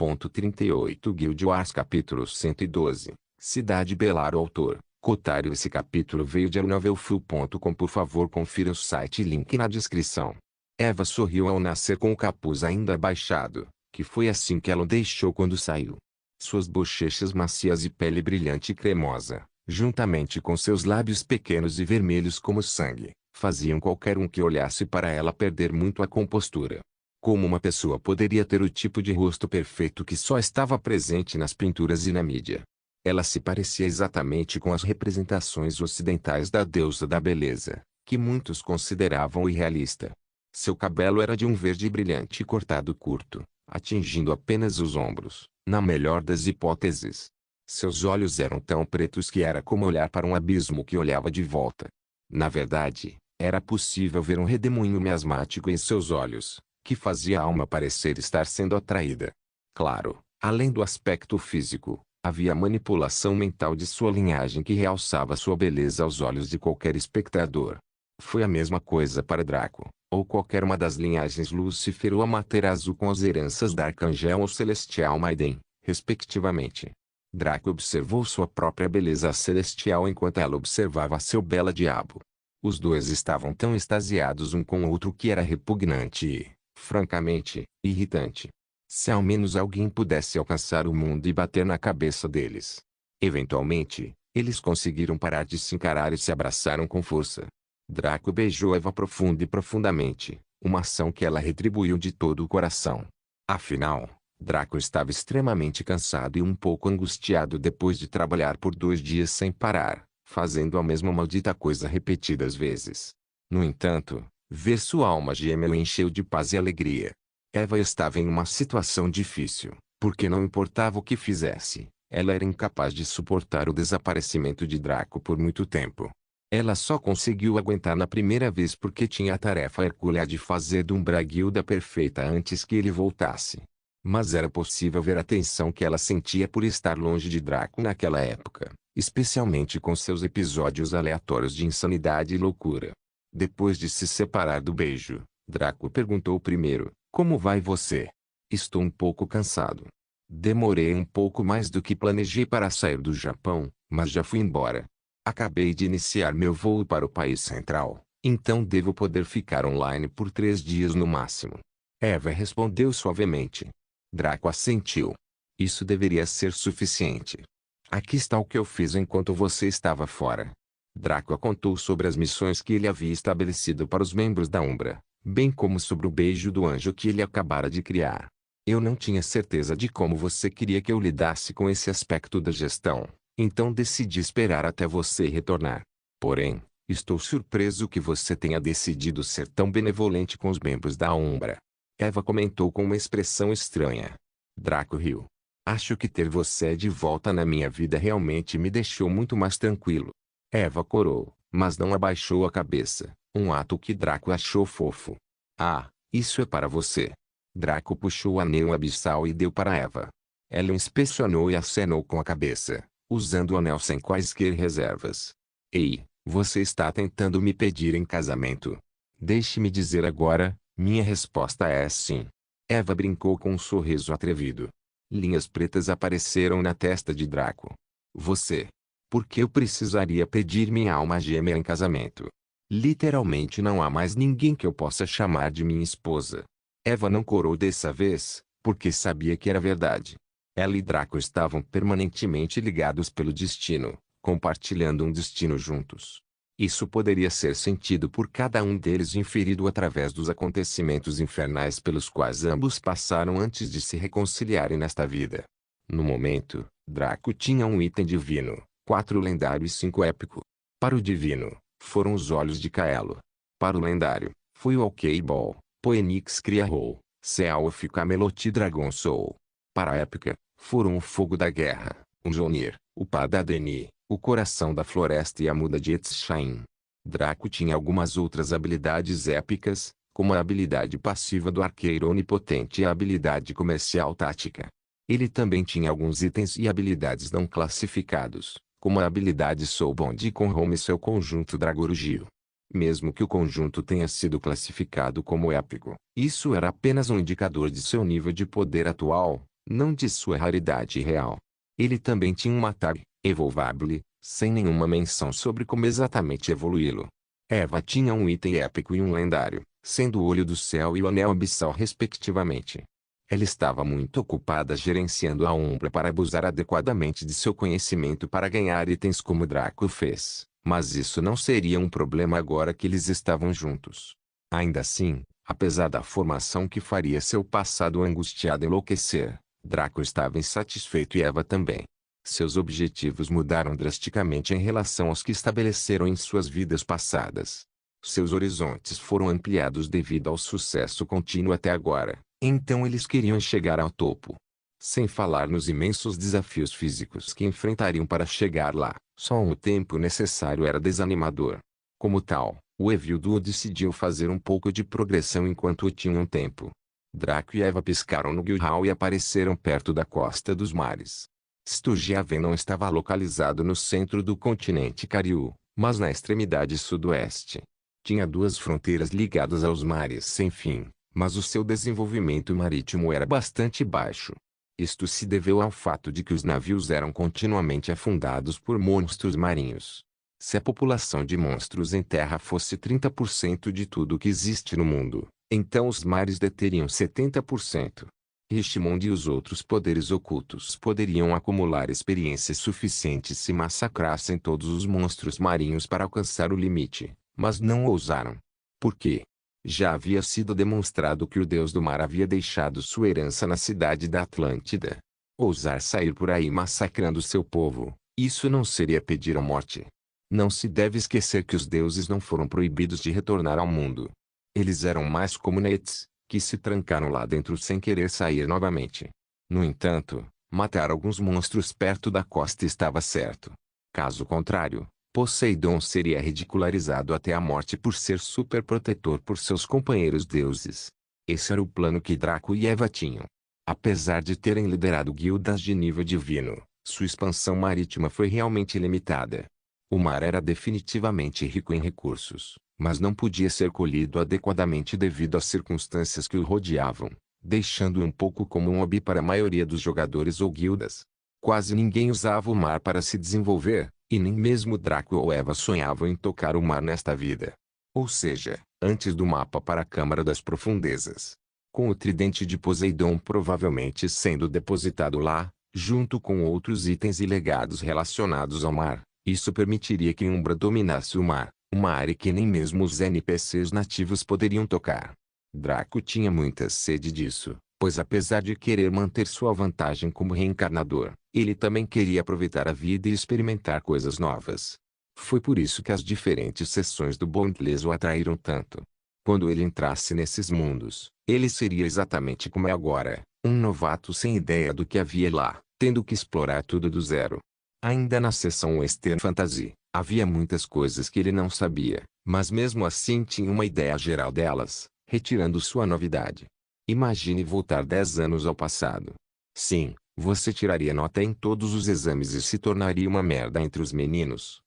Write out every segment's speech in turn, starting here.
2.38 Guild Wars capítulo 112, Cidade Belar. O autor, Kotaru. Esse capítulo veio de novelfull.com. Por favor, confira o site, link na descrição. Eva sorriu ao nascer com o capuz ainda abaixado, que foi assim que ela o deixou quando saiu. Suas bochechas macias e pele brilhante e cremosa, juntamente com seus lábios pequenos e vermelhos como sangue, faziam qualquer um que olhasse para ela perder muito a compostura. Como uma pessoa poderia ter o tipo de rosto perfeito que só estava presente nas pinturas e na mídia? Ela se parecia exatamente com as representações ocidentais da deusa da beleza, que muitos consideravam irrealista. Seu cabelo era de um verde brilhante e cortado curto, atingindo apenas os ombros, na melhor das hipóteses. Seus olhos eram tão pretos que era como olhar para um abismo que olhava de volta. Na verdade, era possível ver um redemoinho miasmático em seus olhos, que fazia a alma parecer estar sendo atraída. Claro, além do aspecto físico, havia a manipulação mental de sua linhagem que realçava sua beleza aos olhos de qualquer espectador. Foi a mesma coisa para Draco, ou qualquer uma das linhagens Lúcifer ou Amaterasu com as heranças da Arcanjel ou Celestial Maiden, respectivamente. Draco observou sua própria beleza celestial enquanto ela observava seu bela diabo. Os dois estavam tão extasiados um com o outro que era repugnante e, francamente, irritante. Se ao menos alguém pudesse alcançar o mundo e bater na cabeça deles. Eventualmente, eles conseguiram parar de se encarar e se abraçaram com força. Draco beijou Eva profunda e profundamente, uma ação que ela retribuiu de todo o coração. Afinal, Draco estava extremamente cansado e um pouco angustiado depois de trabalhar por 2 dias sem parar, fazendo a mesma maldita coisa repetidas vezes. No entanto, ver sua alma gêmea o encheu de paz e alegria. Eva estava em uma situação difícil, porque não importava o que fizesse, ela era incapaz de suportar o desaparecimento de Draco por muito tempo. Ela só conseguiu aguentar na primeira vez porque tinha a tarefa hercúlea de fazer de Umbraguilda perfeita antes que ele voltasse. Mas era possível ver a tensão que ela sentia por estar longe de Draco naquela época, especialmente com seus episódios aleatórios de insanidade e loucura. Depois de se separar do beijo, Draco perguntou primeiro: "Como vai você?" "Estou um pouco cansado. Demorei um pouco mais do que planejei para sair do Japão, mas já fui embora. Acabei de iniciar meu voo para o país central, então devo poder ficar online por 3 dias no máximo." Eva respondeu suavemente. Draco assentiu. "Isso deveria ser suficiente. Aqui está o que eu fiz enquanto você estava fora." Draco contou sobre as missões que ele havia estabelecido para os membros da Umbra, bem como sobre o beijo do anjo que ele acabara de criar. "Eu não tinha certeza de como você queria que eu lidasse com esse aspecto da gestão, então decidi esperar até você retornar. Porém, estou surpreso que você tenha decidido ser tão benevolente com os membros da Umbra." Eva comentou com uma expressão estranha. Draco riu. "Acho que ter você de volta na minha vida realmente me deixou muito mais tranquilo." Eva corou, mas não abaixou a cabeça, um ato que Draco achou fofo. "Ah, isso é para você." Draco puxou o anel abissal e deu para Eva. Ela o inspecionou e acenou com a cabeça, usando o anel sem quaisquer reservas. "Ei, você está tentando me pedir em casamento?" "Deixe-me dizer agora, minha resposta é sim." Eva brincou com um sorriso atrevido. Linhas pretas apareceram na testa de Draco. "Você? Por que eu precisaria pedir minha alma gêmea em casamento? Literalmente não há mais ninguém que eu possa chamar de minha esposa." Eva não corou dessa vez, porque sabia que era verdade. Ela e Draco estavam permanentemente ligados pelo destino, compartilhando um destino juntos. Isso poderia ser sentido por cada um deles inferido através dos acontecimentos infernais pelos quais ambos passaram antes de se reconciliarem nesta vida. No momento, Draco tinha um item divino, 4 lendário e 5 épico. Para o divino, foram os olhos de Kaelo. Para o lendário, foi o Alkeball, Poenix Criarrow, Sealf Camelot Dragon Soul. Para a épica, foram o Fogo da Guerra, o Mjolnir, o Padadeni, o Coração da Floresta e a Muda de Etshain. Draco tinha algumas outras habilidades épicas, como a habilidade passiva do Arqueiro Onipotente e a habilidade comercial tática. Ele também tinha alguns itens e habilidades não classificados, como a habilidade Soulbond com Home e seu conjunto Dragorugio. Mesmo que o conjunto tenha sido classificado como épico, isso era apenas um indicador de seu nível de poder atual, não de sua raridade real. Ele também tinha um Atari, Evolvable, sem nenhuma menção sobre como exatamente evoluí-lo. Eva tinha um item épico e um lendário, sendo o Olho do Céu e o Anel Abissal respectivamente. Ela estava muito ocupada gerenciando a Umbra para abusar adequadamente de seu conhecimento para ganhar itens como Draco fez, mas isso não seria um problema agora que eles estavam juntos. Ainda assim, apesar da formação que faria seu passado angustiado enlouquecer, Draco estava insatisfeito e Eva também. Seus objetivos mudaram drasticamente em relação aos que estabeleceram em suas vidas passadas. Seus horizontes foram ampliados devido ao sucesso contínuo até agora, então eles queriam chegar ao topo. Sem falar nos imensos desafios físicos que enfrentariam para chegar lá, só o tempo necessário era desanimador. Como tal, o Evil Duo decidiu fazer um pouco de progressão enquanto tinham tempo. Draco e Eva piscaram no Guilhall e apareceram perto da costa dos mares. Sturgehaven não estava localizado no centro do continente Cariú, mas na extremidade sudoeste. Tinha duas fronteiras ligadas aos mares sem fim, mas o seu desenvolvimento marítimo era bastante baixo. Isto se deveu ao fato de que os navios eram continuamente afundados por monstros marinhos. Se a população de monstros em terra fosse 30% de tudo que existe no mundo, então os mares deteriam 70%. Richmond e os outros poderes ocultos poderiam acumular experiências suficientes se massacrassem todos os monstros marinhos para alcançar o limite, mas não ousaram. Por quê? Já havia sido demonstrado que o deus do mar havia deixado sua herança na cidade da Atlântida. Ousar sair por aí massacrando seu povo, isso não seria pedir a morte. Não se deve esquecer que os deuses não foram proibidos de retornar ao mundo. Eles eram mais como Nets, que se trancaram lá dentro sem querer sair novamente. No entanto, matar alguns monstros perto da costa estava certo. Caso contrário, Poseidon seria ridicularizado até a morte por ser super protetor por seus companheiros deuses. Esse era o plano que Draco e Eva tinham. Apesar de terem liderado guildas de nível divino, sua expansão marítima foi realmente limitada. O mar era definitivamente rico em recursos, mas não podia ser colhido adequadamente devido às circunstâncias que o rodeavam, deixando-o um pouco como um hobby para a maioria dos jogadores ou guildas. Quase ninguém usava o mar para se desenvolver, e nem mesmo Draco ou Eva sonhavam em tocar o mar nesta vida. Ou seja, antes do mapa para a Câmara das Profundezas. Com o tridente de Poseidon provavelmente sendo depositado lá, junto com outros itens e legados relacionados ao mar, isso permitiria que Umbra dominasse o mar, uma área que nem mesmo os NPCs nativos poderiam tocar. Draco tinha muita sede disso, pois apesar de querer manter sua vantagem como reencarnador, ele também queria aproveitar a vida e experimentar coisas novas. Foi por isso que as diferentes seções do Bondless o atraíram tanto. Quando ele entrasse nesses mundos, ele seria exatamente como é agora, um novato sem ideia do que havia lá, tendo que explorar tudo do zero. Ainda na seção Western Fantasy, havia muitas coisas que ele não sabia, mas mesmo assim tinha uma ideia geral delas, retirando sua novidade. Imagine voltar 10 anos ao passado. Sim, você tiraria nota em todos os exames e se tornaria uma merda entre os meninas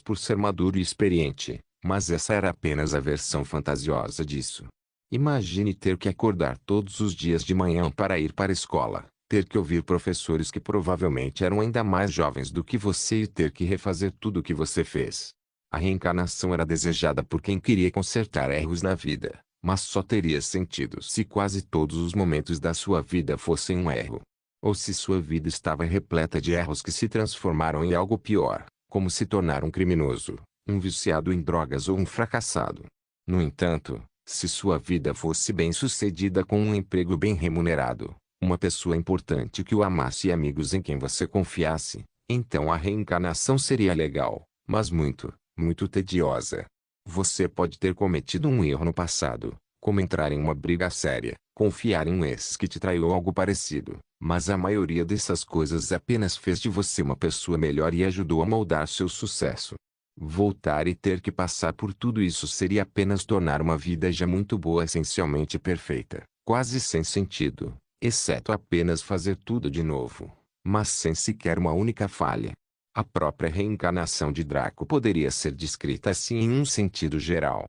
por ser maduro e experiente, mas essa era apenas a versão fantasiosa disso. Imagine ter que acordar todos os dias de manhã para ir para a escola, ter que ouvir professores que provavelmente eram ainda mais jovens do que você e ter que refazer tudo o que você fez. A reencarnação era desejada por quem queria consertar erros na vida, mas só teria sentido se quase todos os momentos da sua vida fossem um erro. Ou se sua vida estava repleta de erros que se transformaram em algo pior, como se tornar um criminoso, um viciado em drogas ou um fracassado. No entanto, se sua vida fosse bem-sucedida com um emprego bem remunerado, uma pessoa importante que o amasse e amigos em quem você confiasse, então a reencarnação seria legal, mas muito, muito tediosa. Você pode ter cometido um erro no passado, como entrar em uma briga séria, confiar em um ex que te traiu ou algo parecido, mas a maioria dessas coisas apenas fez de você uma pessoa melhor e ajudou a moldar seu sucesso. Voltar e ter que passar por tudo isso seria apenas tornar uma vida já muito boa essencialmente perfeita, quase sem sentido. Exceto apenas fazer tudo de novo, mas sem sequer uma única falha. A própria reencarnação de Draco poderia ser descrita assim em um sentido geral.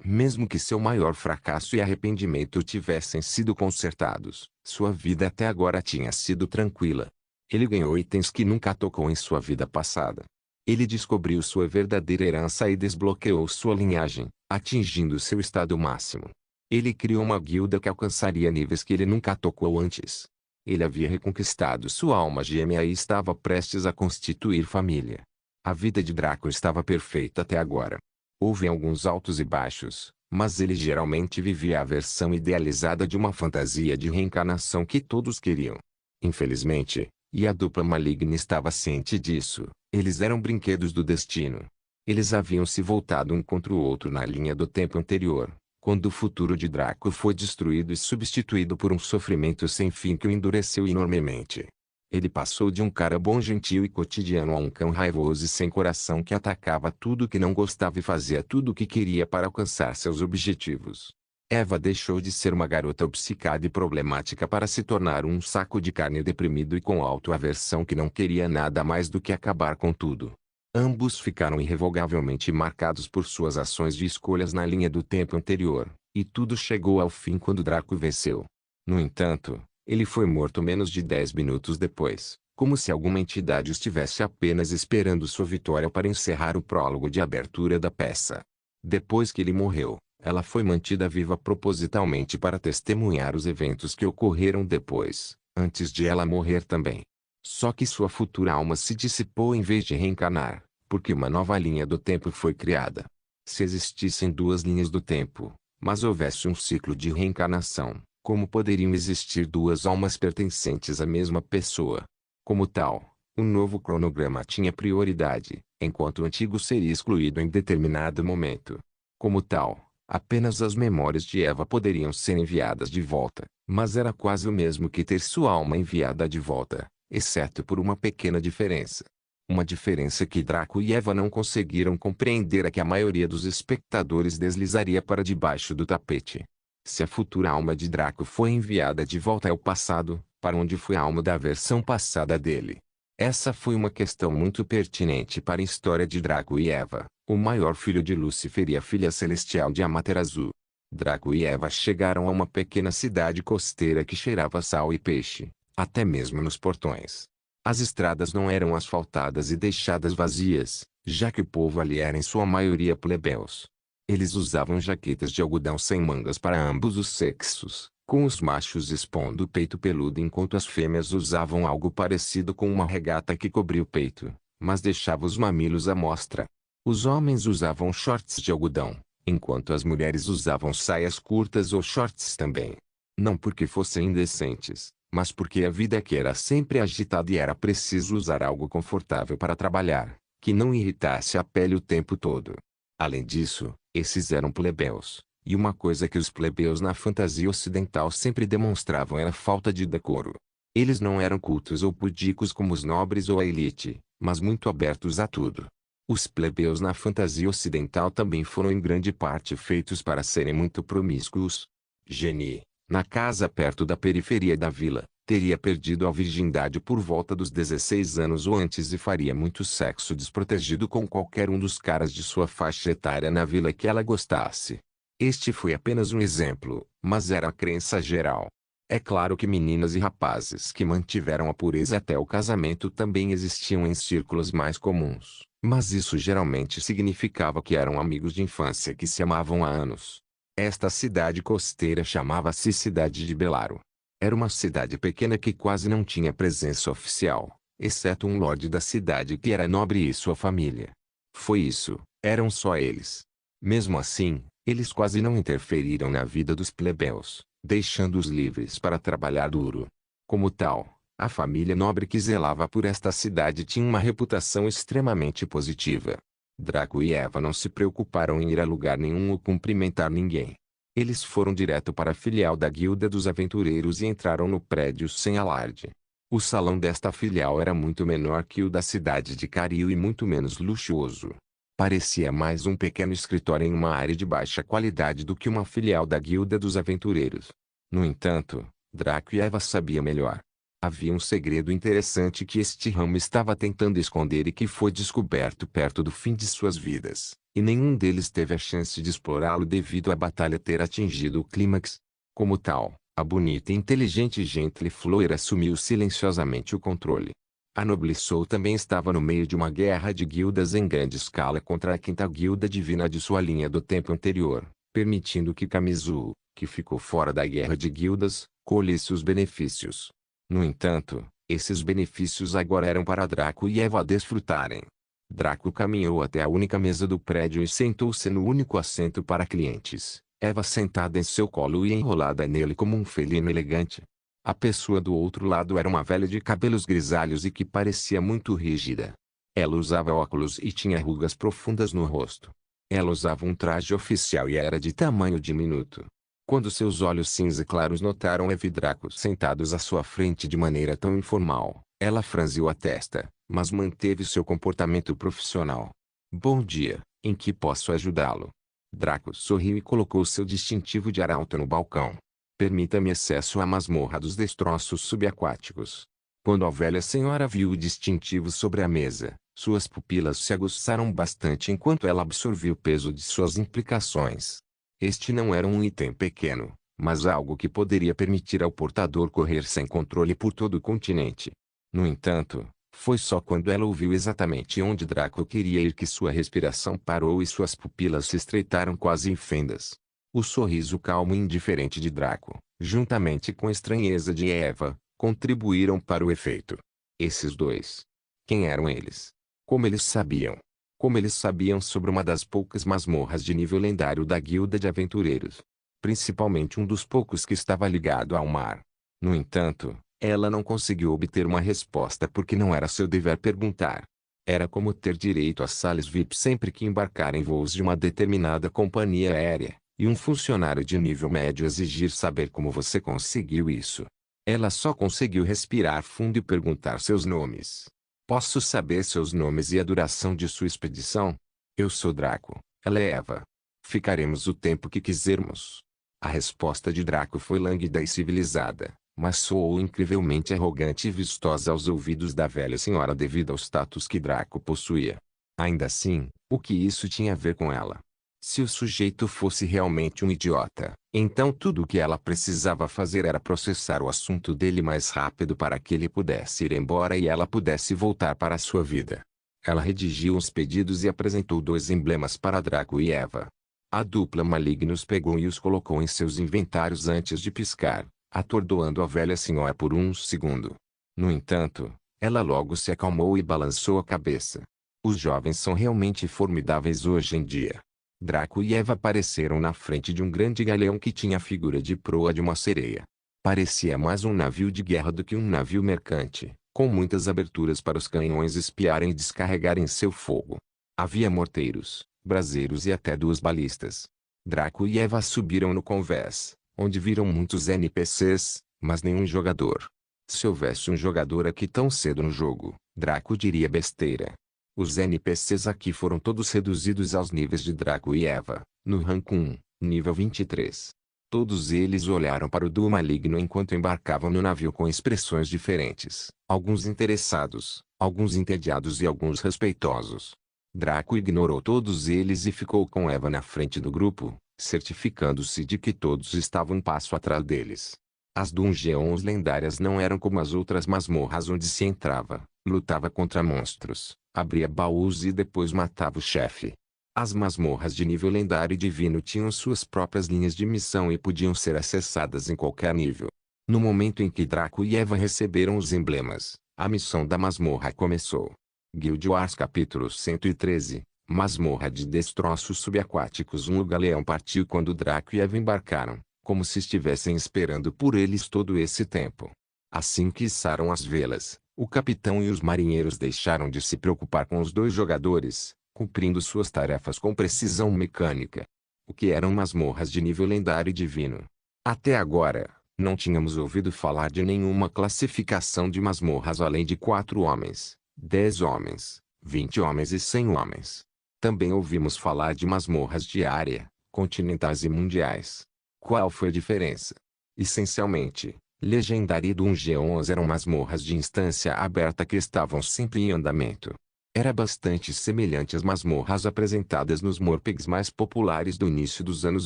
Mesmo que seu maior fracasso e arrependimento tivessem sido consertados, Sua vida até agora tinha sido tranquila. Ele ganhou itens que nunca tocou em sua vida passada. Ele descobriu sua verdadeira herança e desbloqueou sua linhagem, atingindo seu estado máximo. Ele criou uma guilda que alcançaria níveis que ele nunca tocou antes. Ele havia reconquistado sua alma gêmea e estava prestes a constituir família. A vida de Draco estava perfeita até agora. Houve alguns altos e baixos, mas ele geralmente vivia a versão idealizada de uma fantasia de reencarnação que todos queriam. Infelizmente, e a dupla maligna estava ciente disso, eles eram brinquedos do destino. Eles haviam se voltado um contra o outro na linha do tempo anterior, quando o futuro de Draco foi destruído e substituído por um sofrimento sem fim que o endureceu enormemente. Ele passou de um cara bom, gentil e cotidiano a um cão raivoso e sem coração que atacava tudo que não gostava e fazia tudo o que queria para alcançar seus objetivos. Eva deixou de ser uma garota obcecada e problemática para se tornar um saco de carne deprimido e com autoaversão que não queria nada mais do que acabar com tudo. Ambos ficaram irrevogavelmente marcados por suas ações e escolhas na linha do tempo anterior, e tudo chegou ao fim quando Draco venceu. No entanto, ele foi morto menos de 10 minutos depois, como se alguma entidade estivesse apenas esperando sua vitória para encerrar o prólogo de abertura da peça. Depois que ele morreu, ela foi mantida viva propositalmente para testemunhar os eventos que ocorreram depois, antes de ela morrer também. Só que sua futura alma se dissipou em vez de reencarnar, porque uma nova linha do tempo foi criada. Se existissem duas linhas do tempo, mas houvesse um ciclo de reencarnação, como poderiam existir duas almas pertencentes à mesma pessoa? Como tal, o novo cronograma tinha prioridade, enquanto o antigo seria excluído em determinado momento. Como tal, apenas as memórias de Eva poderiam ser enviadas de volta, mas era quase o mesmo que ter sua alma enviada de volta, exceto por uma pequena diferença. Uma diferença que Draco e Eva não conseguiram compreender é que a maioria dos espectadores deslizaria para debaixo do tapete. Se a futura alma de Draco foi enviada de volta ao passado, para onde foi a alma da versão passada dele? Essa foi uma questão muito pertinente para a história de Draco e Eva, o maior filho de Lúcifer e a filha celestial de Amaterasu. Draco e Eva chegaram a uma pequena cidade costeira que cheirava sal e peixe, até mesmo nos portões. As estradas não eram asfaltadas e deixadas vazias, já que o povo ali era em sua maioria plebeus. Eles usavam jaquetas de algodão sem mangas para ambos os sexos, com os machos expondo o peito peludo enquanto as fêmeas usavam algo parecido com uma regata que cobria o peito, mas deixava os mamilos à mostra. Os homens usavam shorts de algodão, enquanto as mulheres usavam saias curtas ou shorts também. Não porque fossem indecentes, mas porque a vida aqui era sempre agitada e era preciso usar algo confortável para trabalhar, que não irritasse a pele o tempo todo. Além disso, esses eram plebeus, e uma coisa que os plebeus na fantasia ocidental sempre demonstravam era falta de decoro. Eles não eram cultos ou pudicos como os nobres ou a elite, mas muito abertos a tudo. Os plebeus na fantasia ocidental também foram em grande parte feitos para serem muito promíscuos. Genie, na casa perto da periferia da vila, teria perdido a virgindade por volta dos 16 anos ou antes e faria muito sexo desprotegido com qualquer um dos caras de sua faixa etária na vila que ela gostasse. Este foi apenas um exemplo, mas era a crença geral. É claro que meninas e rapazes que mantiveram a pureza até o casamento também existiam em círculos mais comuns, mas isso geralmente significava que eram amigos de infância que se amavam há anos. Esta cidade costeira chamava-se Cidade de Belaro. Era uma cidade pequena que quase não tinha presença oficial, exceto um lorde da cidade que era nobre e sua família. Foi isso, eram só eles. Mesmo assim, eles quase não interferiram na vida dos plebeus, deixando-os livres para trabalhar duro. Como tal, a família nobre que zelava por esta cidade tinha uma reputação extremamente positiva. Draco e Eva não se preocuparam em ir a lugar nenhum ou cumprimentar ninguém. Eles foram direto para a filial da Guilda dos Aventureiros e entraram no prédio sem alarde. O salão desta filial era muito menor que o da cidade de Cario e muito menos luxuoso. Parecia mais um pequeno escritório em uma área de baixa qualidade do que uma filial da Guilda dos Aventureiros. No entanto, Draco e Eva sabiam melhor. Havia um segredo interessante que este ramo estava tentando esconder e que foi descoberto perto do fim de suas vidas, e nenhum deles teve a chance de explorá-lo devido à batalha ter atingido o clímax. Como tal, A bonita e inteligente Gentle Flower assumiu silenciosamente o controle. A Noble Soul também estava no meio de uma guerra de guildas em grande escala contra a quinta guilda divina de sua linha do tempo anterior, permitindo que Kamizu, que ficou fora da guerra de guildas, colhesse os benefícios. No entanto, esses benefícios agora eram para Draco e Eva desfrutarem. Draco caminhou até a única mesa do prédio e sentou-se no único assento para clientes, Eva sentada em seu colo e enrolada nele como um felino elegante. A pessoa do outro lado era uma velha de cabelos grisalhos e que parecia muito rígida. Ela usava óculos e tinha rugas profundas no rosto. Ela usava um traje oficial e era de tamanho diminuto. Quando seus olhos cinza claros notaram Eva e Draco sentados à sua frente de maneira tão informal, ela franziu a testa, mas manteve seu comportamento profissional. Bom dia, em que posso ajudá-lo? Draco sorriu e colocou seu distintivo de arauto no balcão. Permita-me acesso à masmorra dos destroços subaquáticos. Quando a velha senhora viu o distintivo sobre a mesa, suas pupilas se aguçaram bastante enquanto ela absorvia o peso de suas implicações. Este não era um item pequeno, mas algo que poderia permitir ao portador correr sem controle por todo o continente. No entanto, foi só quando ela ouviu exatamente onde Draco queria ir que sua respiração parou e suas pupilas se estreitaram quase em fendas. O sorriso calmo e indiferente de Draco, juntamente com a estranheza de Eva, contribuíram para o efeito. Esses dois. Quem eram eles? Como eles sabiam? Como eles sabiam sobre uma das poucas masmorras de nível lendário da Guilda de Aventureiros? Principalmente um dos poucos que estava ligado ao mar. No entanto, ela não conseguiu obter uma resposta porque não era seu dever perguntar. Era como ter direito a salas VIP sempre que embarcar em voos de uma determinada companhia aérea, e um funcionário de nível médio exigir saber como você conseguiu isso. Ela só conseguiu respirar fundo e perguntar seus nomes. Posso saber seus nomes e a duração de sua expedição? Eu sou Draco, ela é Eva. Ficaremos o tempo que quisermos. A resposta de Draco foi lânguida e civilizada, mas soou incrivelmente arrogante e vistosa aos ouvidos da velha senhora devido ao status que Draco possuía. Ainda assim, o que isso tinha a ver com ela? Se o sujeito fosse realmente um idiota, então tudo o que ela precisava fazer era processar o assunto dele mais rápido para que ele pudesse ir embora e ela pudesse voltar para a sua vida. Ela redigiu os pedidos e apresentou 2 emblemas para Draco e Eva. A dupla maligna os pegou e os colocou em seus inventários antes de piscar, atordoando a velha senhora por um segundo. No entanto, ela logo se acalmou e balançou a cabeça. Os jovens são realmente formidáveis hoje em dia. Draco e Eva apareceram na frente de um grande galeão que tinha a figura de proa de uma sereia. Parecia mais um navio de guerra do que um navio mercante, com muitas aberturas para os canhões espiarem e descarregarem seu fogo. Havia morteiros, braseiros e até 2 balistas. Draco e Eva subiram no convés, onde viram muitos NPCs, mas nenhum jogador. Se houvesse um jogador aqui tão cedo no jogo, Draco diria besteira. Os NPCs aqui foram todos reduzidos aos níveis de Draco e Eva, no rank 1, nível 23. Todos eles olharam para o duo maligno enquanto embarcavam no navio com expressões diferentes, alguns interessados, alguns entediados e alguns respeitosos. Draco ignorou todos eles e ficou com Eva na frente do grupo, certificando-se de que todos estavam um passo atrás deles. As dungeons lendárias não eram como as outras masmorras onde se entrava, lutava contra monstros, abria baús e depois matava o chefe. As masmorras de nível lendário e divino tinham suas próprias linhas de missão e podiam ser acessadas em qualquer nível. No momento em que Draco e Eva receberam os emblemas, a missão da masmorra começou. Guild Wars capítulo 113, Masmorra de destroços subaquáticos. Um galeão partiu quando Draco e Eva embarcaram, como se estivessem esperando por eles todo esse tempo. Assim que içaram as velas, o capitão e os marinheiros deixaram de se preocupar com os 2 jogadores, cumprindo suas tarefas com precisão mecânica. O que eram masmorras de nível lendário e divino? Até agora, não tínhamos ouvido falar de nenhuma classificação de masmorras além de 4 homens, 10 homens, 20 homens e 100 homens. Também ouvimos falar de masmorras de área, continentais e mundiais. Qual foi a diferença? Essencialmente, Legendary Dungeons eram masmorras de instância aberta que estavam sempre em andamento. Era bastante semelhante às masmorras apresentadas nos morpegs mais populares do início dos anos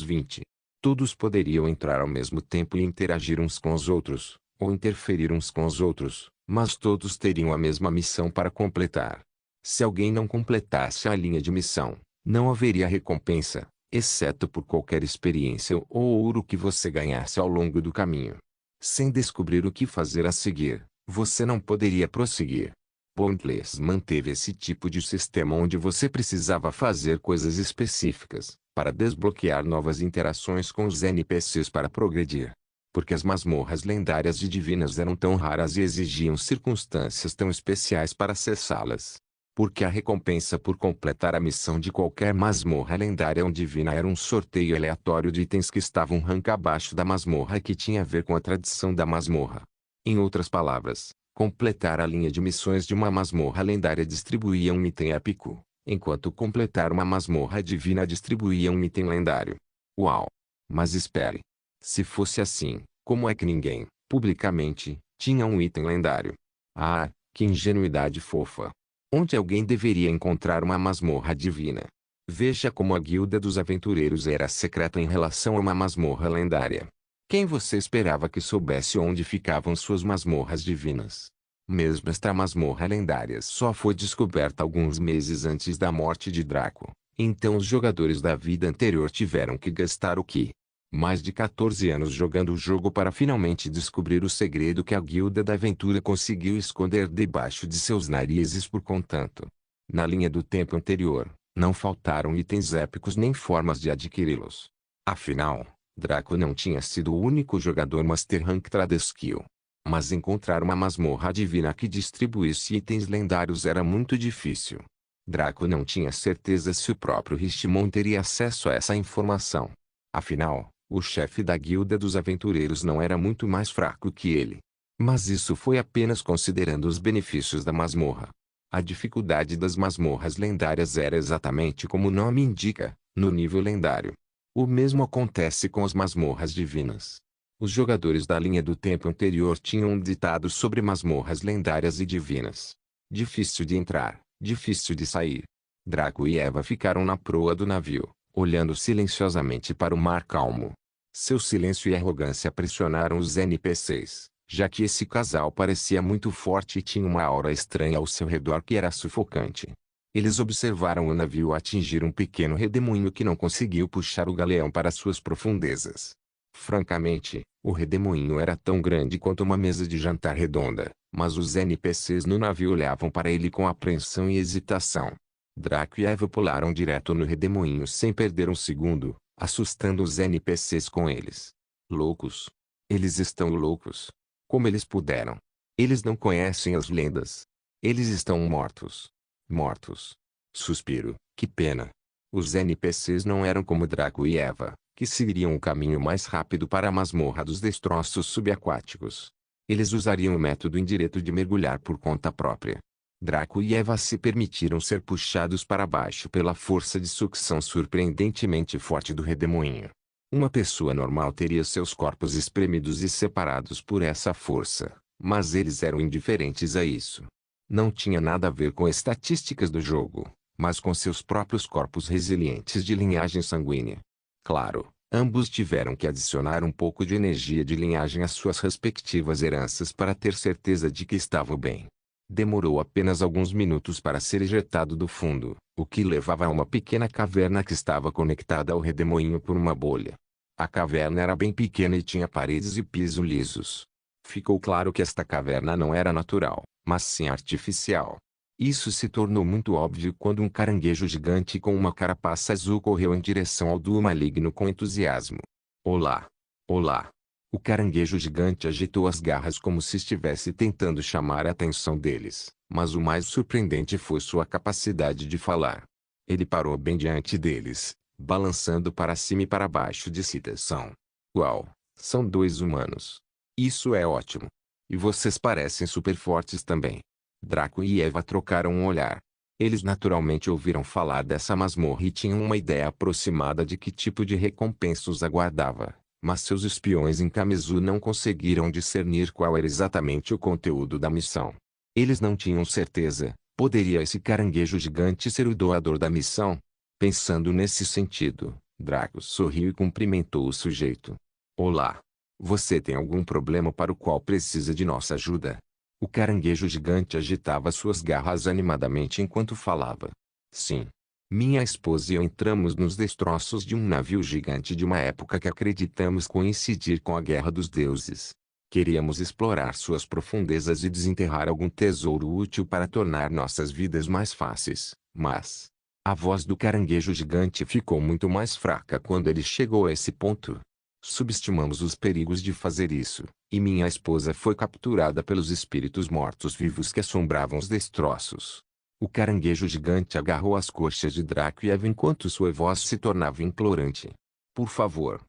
20. Todos poderiam entrar ao mesmo tempo e interagir uns com os outros, ou interferir uns com os outros, mas todos teriam a mesma missão para completar. Se alguém não completasse a linha de missão, não haveria recompensa, exceto por qualquer experiência ou ouro que você ganhasse ao longo do caminho. Sem descobrir o que fazer a seguir, você não poderia prosseguir. Pointless manteve esse tipo de sistema onde você precisava fazer coisas específicas, para desbloquear novas interações com os NPCs para progredir. Porque as masmorras lendárias e divinas eram tão raras e exigiam circunstâncias tão especiais para acessá-las. Porque a recompensa por completar a missão de qualquer masmorra lendária ou divina era um sorteio aleatório de itens que estavam rank abaixo da masmorra que tinha a ver com a tradição da masmorra. Em outras palavras, completar a linha de missões de uma masmorra lendária distribuía um item épico, enquanto completar uma masmorra divina distribuía um item lendário. Uau! Mas espere! Se fosse assim, como é que ninguém, publicamente, tinha um item lendário? Ah, que ingenuidade fofa! Onde alguém deveria encontrar uma masmorra divina? Veja como a Guilda dos Aventureiros era secreta em relação a uma masmorra lendária. Quem você esperava que soubesse onde ficavam suas masmorras divinas? Mesmo esta masmorra lendária só foi descoberta alguns meses antes da morte de Draco, então os jogadores da vida anterior tiveram que gastar o quê? Mais de 14 anos jogando o jogo para finalmente descobrir o segredo que a Guilda da Aventura conseguiu esconder debaixo de seus narizes por contanto. Na linha do tempo anterior, não faltaram itens épicos nem formas de adquiri-los. Afinal, Draco não tinha sido o único jogador Master Rank Tradeskill. Mas encontrar uma masmorra divina que distribuísse itens lendários era muito difícil. Draco não tinha certeza se o próprio Richmond teria acesso a essa informação. Afinal, o chefe da Guilda dos Aventureiros não era muito mais fraco que ele. Mas isso foi apenas considerando os benefícios da masmorra. A dificuldade das masmorras lendárias era exatamente como o nome indica, no nível lendário. O mesmo acontece com as masmorras divinas. Os jogadores da linha do tempo anterior tinham um ditado sobre masmorras lendárias e divinas. Difícil de entrar, difícil de sair. Draco e Eva ficaram na proa do navio, olhando silenciosamente para o mar calmo. Seu silêncio e arrogância pressionaram os NPCs, já que esse casal parecia muito forte e tinha uma aura estranha ao seu redor que era sufocante. Eles observaram o navio atingir um pequeno redemoinho que não conseguiu puxar o galeão para suas profundezas. Francamente, o redemoinho era tão grande quanto uma mesa de jantar redonda, mas os NPCs no navio olhavam para ele com apreensão e hesitação. Draco e Eva pularam direto no redemoinho sem perder um segundo, assustando os NPCs com eles. Loucos. Eles estão loucos. Como eles puderam? Eles não conhecem as lendas. Eles estão mortos. Mortos. Suspiro. Que pena. Os NPCs não eram como Draco e Eva, que seguiriam o caminho mais rápido para a masmorra dos destroços subaquáticos. Eles usariam o método indireto de mergulhar por conta própria. Draco e Eva se permitiram ser puxados para baixo pela força de sucção surpreendentemente forte do redemoinho. Uma pessoa normal teria seus corpos espremidos e separados por essa força, mas eles eram indiferentes a isso. Não tinha nada a ver com estatísticas do jogo, mas com seus próprios corpos resilientes de linhagem sanguínea. Claro, ambos tiveram que adicionar um pouco de energia de linhagem às suas respectivas heranças para ter certeza de que estavam bem. Demorou apenas alguns minutos para ser ejetado do fundo, o que levava a uma pequena caverna que estava conectada ao redemoinho por uma bolha. A caverna era bem pequena e tinha paredes e piso lisos. Ficou claro que esta caverna não era natural, mas sim artificial. Isso se tornou muito óbvio quando um caranguejo gigante com uma carapaça azul correu em direção ao duo maligno com entusiasmo. Olá! Olá! O caranguejo gigante agitou as garras como se estivesse tentando chamar a atenção deles, mas o mais surpreendente foi sua capacidade de falar. Ele parou bem diante deles, balançando para cima e para baixo de excitação. Uau! São dois humanos. Isso é ótimo. E vocês parecem super fortes também. Draco e Eva trocaram um olhar. Eles naturalmente ouviram falar dessa masmorra e tinham uma ideia aproximada de que tipo de recompensa os aguardava. Mas seus espiões em Kamizu não conseguiram discernir qual era exatamente o conteúdo da missão. Eles não tinham certeza, poderia esse caranguejo gigante ser o doador da missão? Pensando nesse sentido, Draco sorriu e cumprimentou o sujeito. Olá. Você tem algum problema para o qual precisa de nossa ajuda? O caranguejo gigante agitava suas garras animadamente enquanto falava. Sim. Minha esposa e eu entramos nos destroços de um navio gigante de uma época que acreditamos coincidir com a Guerra dos Deuses. Queríamos explorar suas profundezas e desenterrar algum tesouro útil para tornar nossas vidas mais fáceis, mas... A voz do caranguejo gigante ficou muito mais fraca quando ele chegou a esse ponto. Subestimamos os perigos de fazer isso, e minha esposa foi capturada pelos espíritos mortos-vivos que assombravam os destroços. O caranguejo gigante agarrou as coxas de Draco e Eva enquanto sua voz se tornava implorante. Por favor,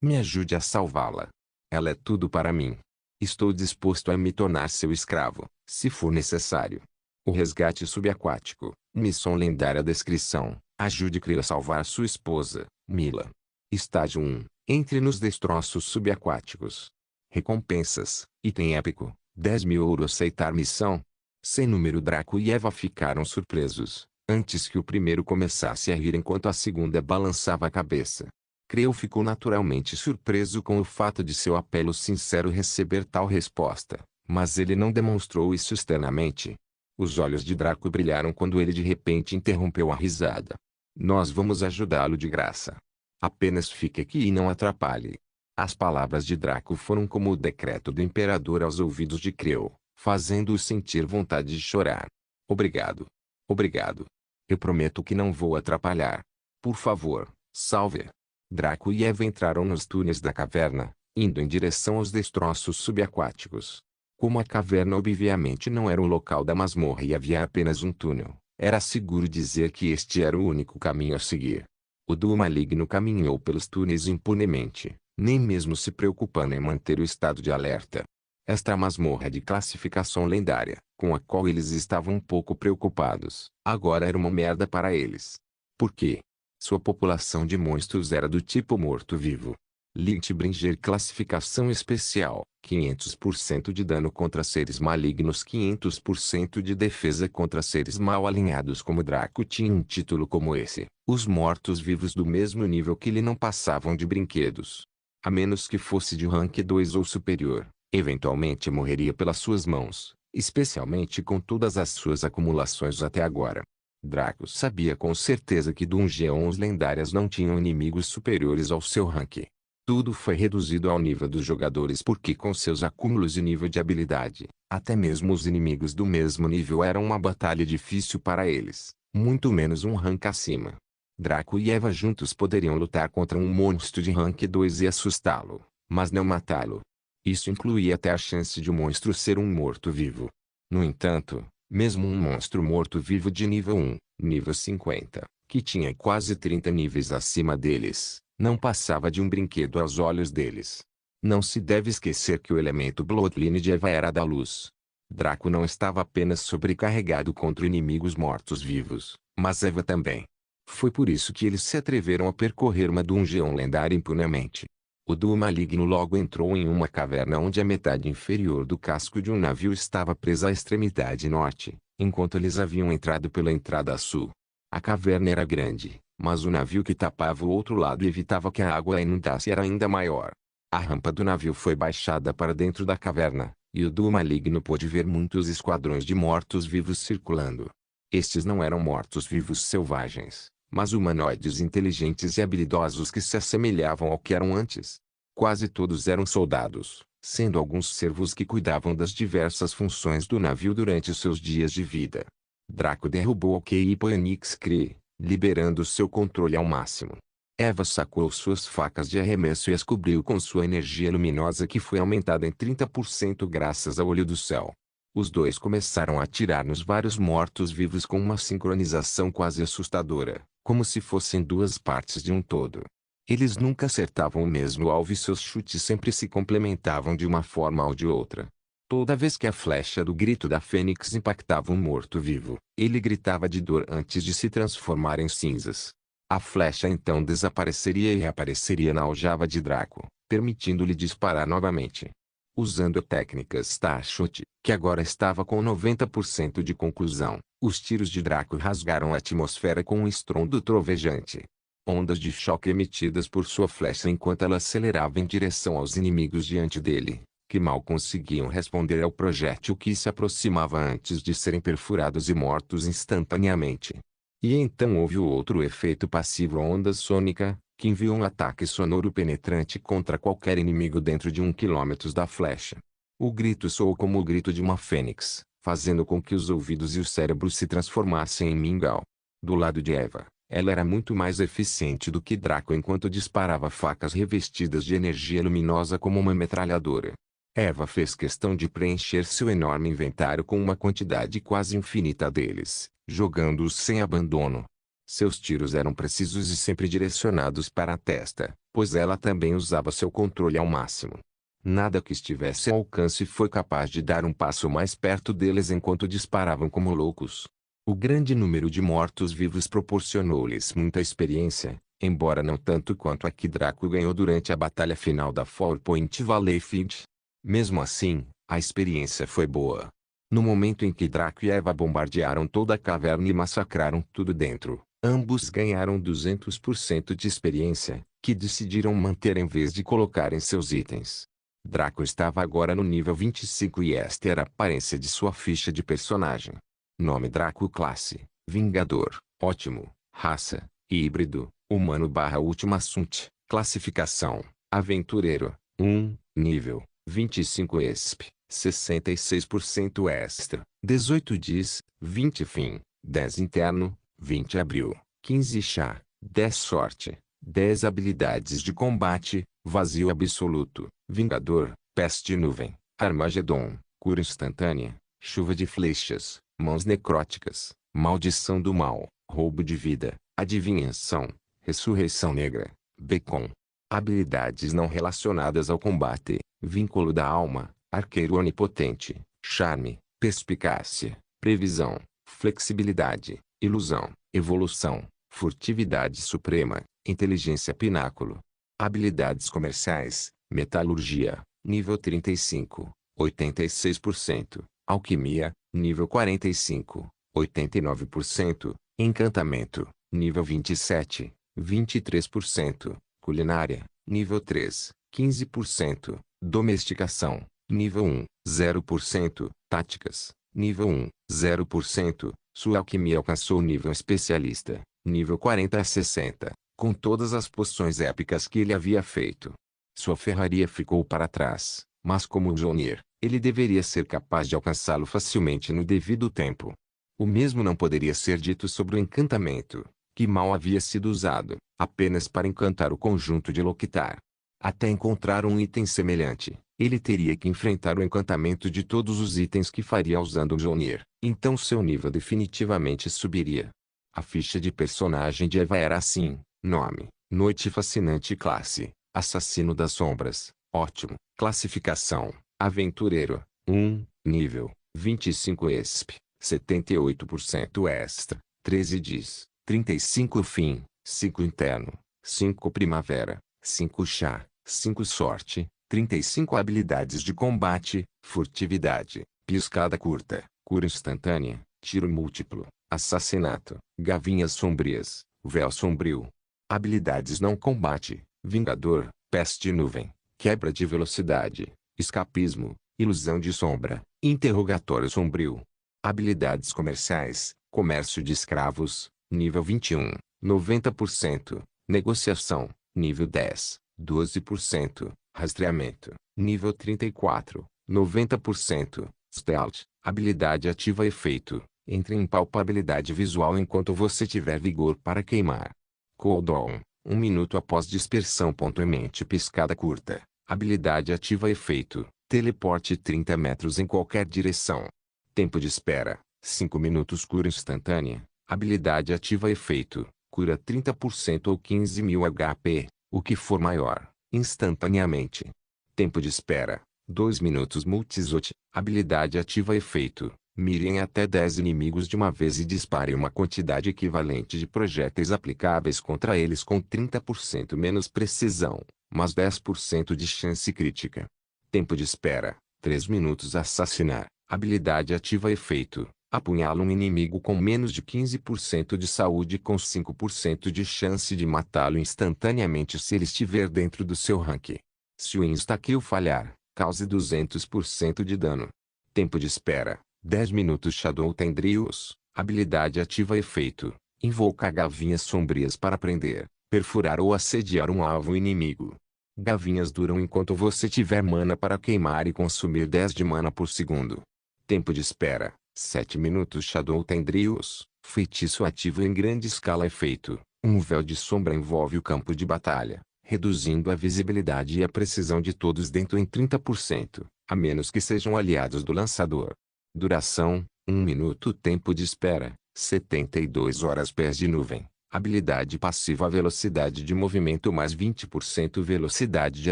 me ajude a salvá-la. Ela é tudo para mim. Estou disposto a me tornar seu escravo, se for necessário. O resgate subaquático, missão lendária. Descrição: ajude Creo a salvar sua esposa, Mila. Estágio 1. Entre nos destroços subaquáticos. Recompensas: item épico, 10.000 ouro. Aceitar missão. Sem número. Draco e Eva ficaram surpresos, antes que o primeiro começasse a rir enquanto a segunda balançava a cabeça. Creo ficou naturalmente surpreso com o fato de seu apelo sincero receber tal resposta, mas ele não demonstrou isso externamente. Os olhos de Draco brilharam quando ele de repente interrompeu a risada. Nós vamos ajudá-lo de graça. Apenas fique aqui e não atrapalhe. As palavras de Draco foram como o decreto do imperador aos ouvidos de Creo, fazendo-o sentir vontade de chorar. Obrigado. Obrigado. Eu prometo que não vou atrapalhar. Por favor, salve. Draco e Eva entraram nos túneis da caverna, indo em direção aos destroços subaquáticos. Como a caverna obviamente não era o local da masmorra e havia apenas um túnel, era seguro dizer que este era o único caminho a seguir. O duo maligno caminhou pelos túneis impunemente, nem mesmo se preocupando em manter o estado de alerta. Esta masmorra de classificação lendária, com a qual eles estavam um pouco preocupados, agora era uma merda para eles. Por quê? Sua população de monstros era do tipo morto-vivo. Lightbringer classificação especial, 500% de dano contra seres malignos, 500% de defesa contra seres mal alinhados. Como Draco tinha um título como esse, os mortos-vivos do mesmo nível que ele não passavam de brinquedos. A menos que fosse de rank 2 ou superior, eventualmente morreria pelas suas mãos, especialmente com todas as suas acumulações até agora. Draco sabia com certeza que dungeons lendárias não tinham inimigos superiores ao seu rank. Tudo foi reduzido ao nível dos jogadores porque com seus acúmulos e nível de habilidade, até mesmo os inimigos do mesmo nível eram uma batalha difícil para eles, muito menos um rank acima. Draco e Eva juntos poderiam lutar contra um monstro de rank 2 e assustá-lo, mas não matá-lo. Isso incluía até a chance de o monstro ser um morto-vivo. No entanto, mesmo um monstro morto-vivo de nível 1, nível 50, que tinha quase 30 níveis acima deles, não passava de um brinquedo aos olhos deles. Não se deve esquecer que o elemento Bloodline de Eva era da luz. Draco não estava apenas sobrecarregado contra inimigos mortos-vivos, mas Eva também. Foi por isso que eles se atreveram a percorrer uma dungeon lendária impunemente. O duo maligno logo entrou em uma caverna onde a metade inferior do casco de um navio estava presa à extremidade norte, enquanto eles haviam entrado pela entrada sul. A caverna era grande, mas o navio que tapava o outro lado e evitava que a água a inundasse era ainda maior. A rampa do navio foi baixada para dentro da caverna, e o duo maligno pôde ver muitos esquadrões de mortos-vivos circulando. Estes não eram mortos-vivos selvagens, mas humanoides inteligentes e habilidosos que se assemelhavam ao que eram antes. Quase todos eram soldados, sendo alguns servos que cuidavam das diversas funções do navio durante seus dias de vida. Draco derrubou o QI Phoenix Cree, liberando seu controle ao máximo. Eva sacou suas facas de arremesso e as cobriu com sua energia luminosa que foi aumentada em 30% graças ao olho do céu. Os dois começaram a atirar nos vários mortos-vivos com uma sincronização quase assustadora, como se fossem duas partes de um todo. Eles nunca acertavam o mesmo alvo e seus chutes sempre se complementavam de uma forma ou de outra. Toda vez que a flecha do grito da Fênix impactava um morto-vivo, ele gritava de dor antes de se transformar em cinzas. A flecha então desapareceria e reapareceria na aljava de Draco, permitindo-lhe disparar novamente. Usando a técnica Starshot, que agora estava com 90% de conclusão, os tiros de Draco rasgaram a atmosfera com um estrondo trovejante. Ondas de choque emitidas por sua flecha enquanto ela acelerava em direção aos inimigos diante dele, que mal conseguiam responder ao projétil que se aproximava antes de serem perfurados e mortos instantaneamente. E então houve o outro efeito passivo, a onda sônica, que enviou um ataque sonoro penetrante contra qualquer inimigo dentro de 1 quilômetro da flecha. O grito soou como o grito de uma fênix, fazendo com que os ouvidos e o cérebro se transformassem em mingau. Do lado de Eva, ela era muito mais eficiente do que Draco enquanto disparava facas revestidas de energia luminosa como uma metralhadora. Eva fez questão de preencher seu enorme inventário com uma quantidade quase infinita deles, jogando-os sem abandono. Seus tiros eram precisos e sempre direcionados para a testa, pois ela também usava seu controle ao máximo. Nada que estivesse ao alcance foi capaz de dar um passo mais perto deles enquanto disparavam como loucos. O grande número de mortos-vivos proporcionou-lhes muita experiência, embora não tanto quanto a que Draco ganhou durante a batalha final da Four Point Valley Feud. Mesmo assim, a experiência foi boa. No momento em que Draco e Eva bombardearam toda a caverna e massacraram tudo dentro, ambos ganharam 200% de experiência, que decidiram manter em vez de colocar em seus itens. Draco estava agora no nível 25 e esta era a aparência de sua ficha de personagem. Nome Draco. Classe: Vingador. Ótimo. Raça: híbrido, humano/última assunto. Classificação: Aventureiro. 1. Nível: 25 ESP. 66% extra. 18 diz, 20 fim. 10 interno. 20 abril. 15 chá. 10 sorte. 10 habilidades de combate. Vazio absoluto. Vingador. Peste nuvem. Armagedon. Cura instantânea. Chuva de flechas. Mãos necróticas. Maldição do mal. Roubo de vida. Adivinhação. Ressurreição negra. Bacon. Habilidades não relacionadas ao combate. Vínculo da alma. Arqueiro onipotente. Charme. Perspicácia. Previsão. Flexibilidade. Ilusão. Evolução. Furtividade suprema. Inteligência pináculo. Habilidades comerciais. Metalurgia. Nível 35. 86%. Alquimia. Nível 45. 89%. Encantamento. Nível 27. 23%. Culinária. Nível 3. 15%. Domesticação. Nível 1. 0%. Táticas. Nível 1. 0%. Sua alquimia alcançou o nível especialista. Nível 40 a 60. Com todas as poções épicas que ele havia feito. Sua ferraria ficou para trás, mas como Mjolnir, ele deveria ser capaz de alcançá-lo facilmente no devido tempo. O mesmo não poderia ser dito sobre o encantamento, que mal havia sido usado, apenas para encantar o conjunto de Loktar. Até encontrar um item semelhante, ele teria que enfrentar o encantamento de todos os itens que faria usando o Mjolnir, então seu nível definitivamente subiria. A ficha de personagem de Eva era assim: nome, Noite Fascinante. Classe: Assassino das Sombras. Ótimo. Classificação: Aventureiro. 1. Nível: 25 ESP. 78% extra. 13 diz. 35 fim. 5 interno. 5 primavera. 5 chá. 5 sorte. 35 habilidades de combate. Furtividade. Piscada curta. Cura instantânea. Tiro múltiplo. Assassinato. Gavinhas sombrias. Véu sombrio. Habilidades não combate. Vingador. Peste nuvem. Quebra de velocidade. Escapismo. Ilusão de sombra. Interrogatório sombrio. Habilidades comerciais. Comércio de escravos. Nível 21. 90%. Negociação. Nível 10. 12%. Rastreamento. Nível 34. 90%. Stealth. Habilidade ativa efeito. Entre em palpabilidade visual enquanto você tiver vigor para queimar. Cooldown. 1 minuto após dispersão. Mente piscada curta. Habilidade ativa efeito. Teleporte 30 metros em qualquer direção. Tempo de espera. 5 minutos. Cura instantânea. Habilidade ativa efeito. Cura 30% ou 15.000 HP, o que for maior, instantaneamente. Tempo de espera. 2 minutos. Multisot. Habilidade ativa efeito. Mire em até 10 inimigos de uma vez e dispare uma quantidade equivalente de projéteis aplicáveis contra eles com 30% menos precisão, mas 10% de chance crítica. Tempo de espera. 3 minutos. Assassinar. Habilidade ativa efeito. Apunhala um inimigo com menos de 15% de saúde com 5% de chance de matá-lo instantaneamente se ele estiver dentro do seu rank. Se o insta-kill falhar, cause 200% de dano. Tempo de espera, 10 minutos. Shadow Tendrils, habilidade ativa efeito. Invoca gavinhas sombrias para prender, perfurar ou assediar um alvo inimigo. Gavinhas duram enquanto você tiver mana para queimar e consumir 10 de mana por segundo. Tempo de espera, 7 minutos. Shadow Tendrils, feitiço ativo em grande escala efeito. Um véu de sombra envolve o campo de batalha, reduzindo a visibilidade e a precisão de todos dentro em 30%, a menos que sejam aliados do lançador. Duração, 1 minuto. Tempo de espera, 72 horas. Pés de nuvem. Habilidade passiva velocidade de movimento mais 20%, velocidade de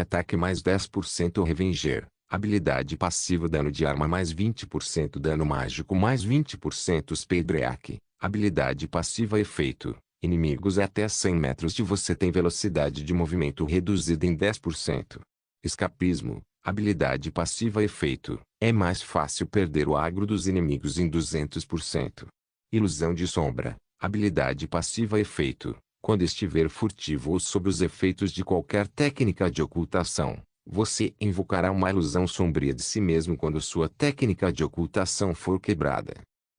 ataque mais 10%. Revenger. Habilidade passiva dano de arma mais 20%, dano mágico mais 20%. Speedbreak. Habilidade passiva efeito. Inimigos até 100 metros de você têm velocidade de movimento reduzida em 10%. Escapismo. Habilidade passiva efeito. É mais fácil perder o agro dos inimigos em 200%. Ilusão de sombra. Habilidade passiva efeito. Quando estiver furtivo ou sob os efeitos de qualquer técnica de ocultação, você invocará uma ilusão sombria de si mesmo quando sua técnica de ocultação for quebrada.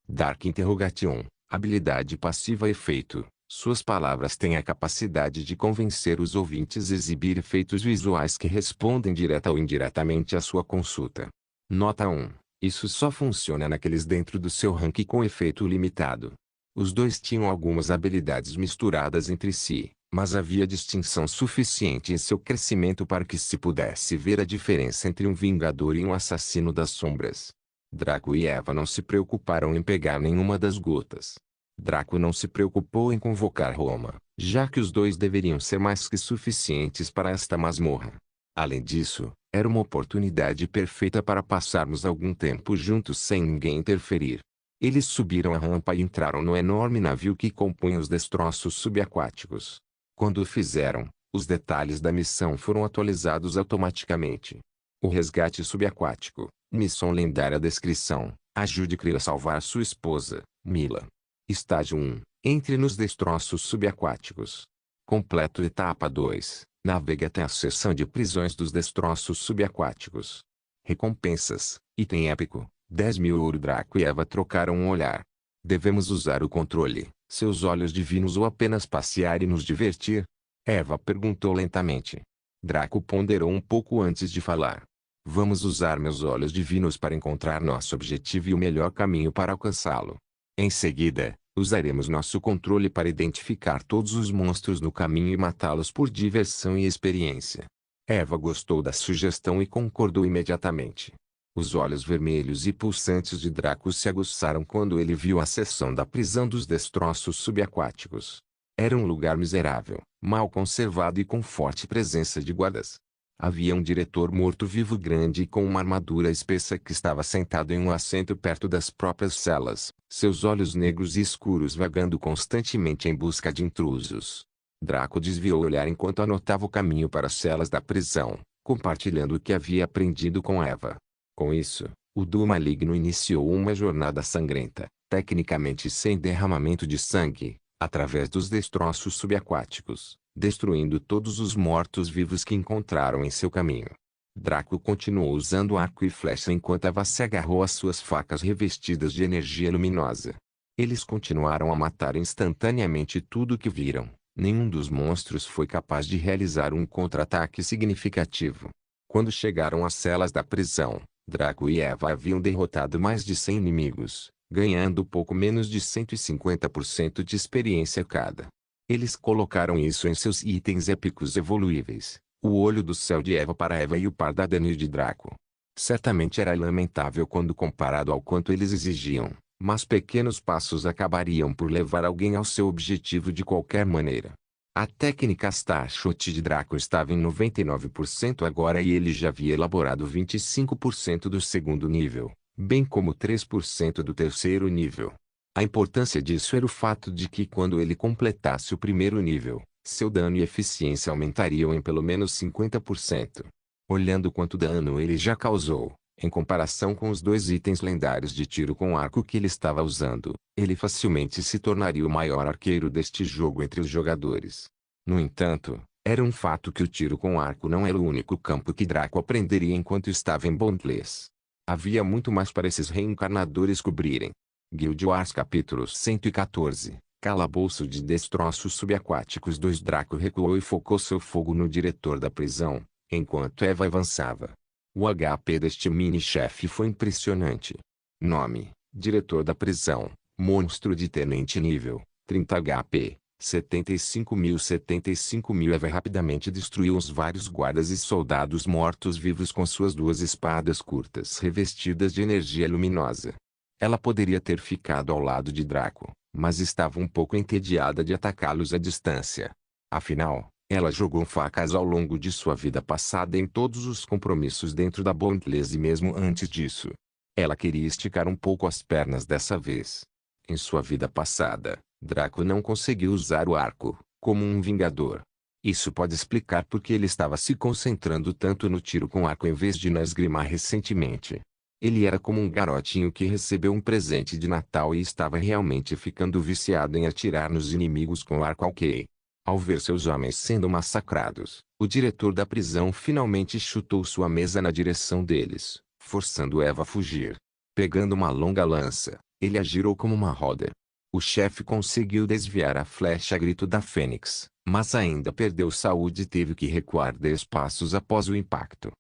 Dark Interrogation. Habilidade passiva efeito. Suas palavras têm a capacidade de convencer os ouvintes e exibir efeitos visuais que respondem direta ou indiretamente à sua consulta. Nota 1. Isso só funciona naqueles dentro do seu rank com efeito limitado. Os dois tinham algumas habilidades misturadas entre si, mas havia distinção suficiente em seu crescimento para que se pudesse ver a diferença entre um vingador e um assassino das sombras. Draco e Eva não se preocuparam em pegar nenhuma das gotas. Draco não se preocupou em convocar Roma, já que os dois deveriam ser mais que suficientes para esta masmorra. Além disso, era uma oportunidade perfeita para passarmos algum tempo juntos sem ninguém interferir. Eles subiram a rampa e entraram no enorme navio que compunha os destroços subaquáticos. Quando o fizeram, os detalhes da missão foram atualizados automaticamente. O resgate subaquático, missão lendária. Descrição: ajude Kree a salvar sua esposa, Mila. Estágio 1. Entre nos destroços subaquáticos. Completo. Etapa 2. Navegue até a seção de prisões dos destroços subaquáticos. Recompensas. Item épico. 10.000 ouro. Draco e Eva trocaram um olhar. Devemos usar o controle, seus olhos divinos, ou apenas passear e nos divertir? Eva perguntou lentamente. Draco ponderou um pouco antes de falar. Vamos usar meus olhos divinos para encontrar nosso objetivo e o melhor caminho para alcançá-lo. Em seguida, usaremos nosso controle para identificar todos os monstros no caminho e matá-los por diversão e experiência. Eva gostou da sugestão e concordou imediatamente. Os olhos vermelhos e pulsantes de Draco se aguçaram quando ele viu a seção da prisão dos destroços subaquáticos. Era um lugar miserável, mal conservado e com forte presença de guardas. Havia um diretor morto-vivo grande e com uma armadura espessa que estava sentado em um assento perto das próprias celas, seus olhos negros e escuros vagando constantemente em busca de intrusos. Draco desviou o olhar enquanto anotava o caminho para as celas da prisão, compartilhando o que havia aprendido com Eva. Com isso, o duo maligno iniciou uma jornada sangrenta, tecnicamente sem derramamento de sangue, através dos destroços subaquáticos, destruindo todos os mortos-vivos que encontraram em seu caminho. Draco continuou usando arco e flecha enquanto Eva se agarrou às suas facas revestidas de energia luminosa. Eles continuaram a matar instantaneamente tudo que viram. Nenhum dos monstros foi capaz de realizar um contra-ataque significativo. Quando chegaram às celas da prisão, Draco e Eva haviam derrotado mais de 100 inimigos, ganhando pouco menos de 150% de experiência cada. Eles colocaram isso em seus itens épicos evoluíveis: o olho do céu de Eva para Eva e o par da Dani de Draco. Certamente era lamentável quando comparado ao quanto eles exigiam, mas pequenos passos acabariam por levar alguém ao seu objetivo de qualquer maneira. A técnica Starshot de Draco estava em 99% agora e ele já havia elaborado 25% do segundo nível, bem como 3% do terceiro nível. A importância disso era o fato de que quando ele completasse o primeiro nível, seu dano e eficiência aumentariam em pelo menos 50%. Olhando quanto dano ele já causou, Em comparação com os dois itens lendários de tiro com arco que ele estava usando, ele facilmente se tornaria o maior arqueiro deste jogo entre os jogadores. No entanto, era um fato que o tiro com arco não era o único campo que Draco aprenderia enquanto estava em Bondless. Havia muito mais para esses reencarnadores cobrirem. Guild Wars capítulo 114, Calabouço de Destroços Subaquáticos 2. Draco recuou e focou seu fogo no diretor da prisão, enquanto Eva avançava. O HP deste mini-chefe foi impressionante. Nome: Diretor da prisão, monstro de tenente nível, 30 HP, 75.000. Eva rapidamente destruiu os vários guardas e soldados mortos-vivos com suas duas espadas curtas revestidas de energia luminosa. Ela poderia ter ficado ao lado de Draco, mas estava um pouco entediada de atacá-los à distância. Afinal, ela jogou facas ao longo de sua vida passada em todos os compromissos dentro da Bondless e mesmo antes disso. Ela queria esticar um pouco as pernas dessa vez. Em sua vida passada, Draco não conseguiu usar o arco, como um vingador. Isso pode explicar por que ele estava se concentrando tanto no tiro com arco em vez de na esgrima recentemente. Ele era como um garotinho que recebeu um presente de Natal e estava realmente ficando viciado em atirar nos inimigos com arco ok. Ao ver seus homens sendo massacrados, o diretor da prisão finalmente chutou sua mesa na direção deles, forçando Eva a fugir. Pegando uma longa lança, ele a girou como uma roda. O chefe conseguiu desviar a flecha grito da Fênix, mas ainda perdeu saúde e teve que recuar 10 passos após o impacto.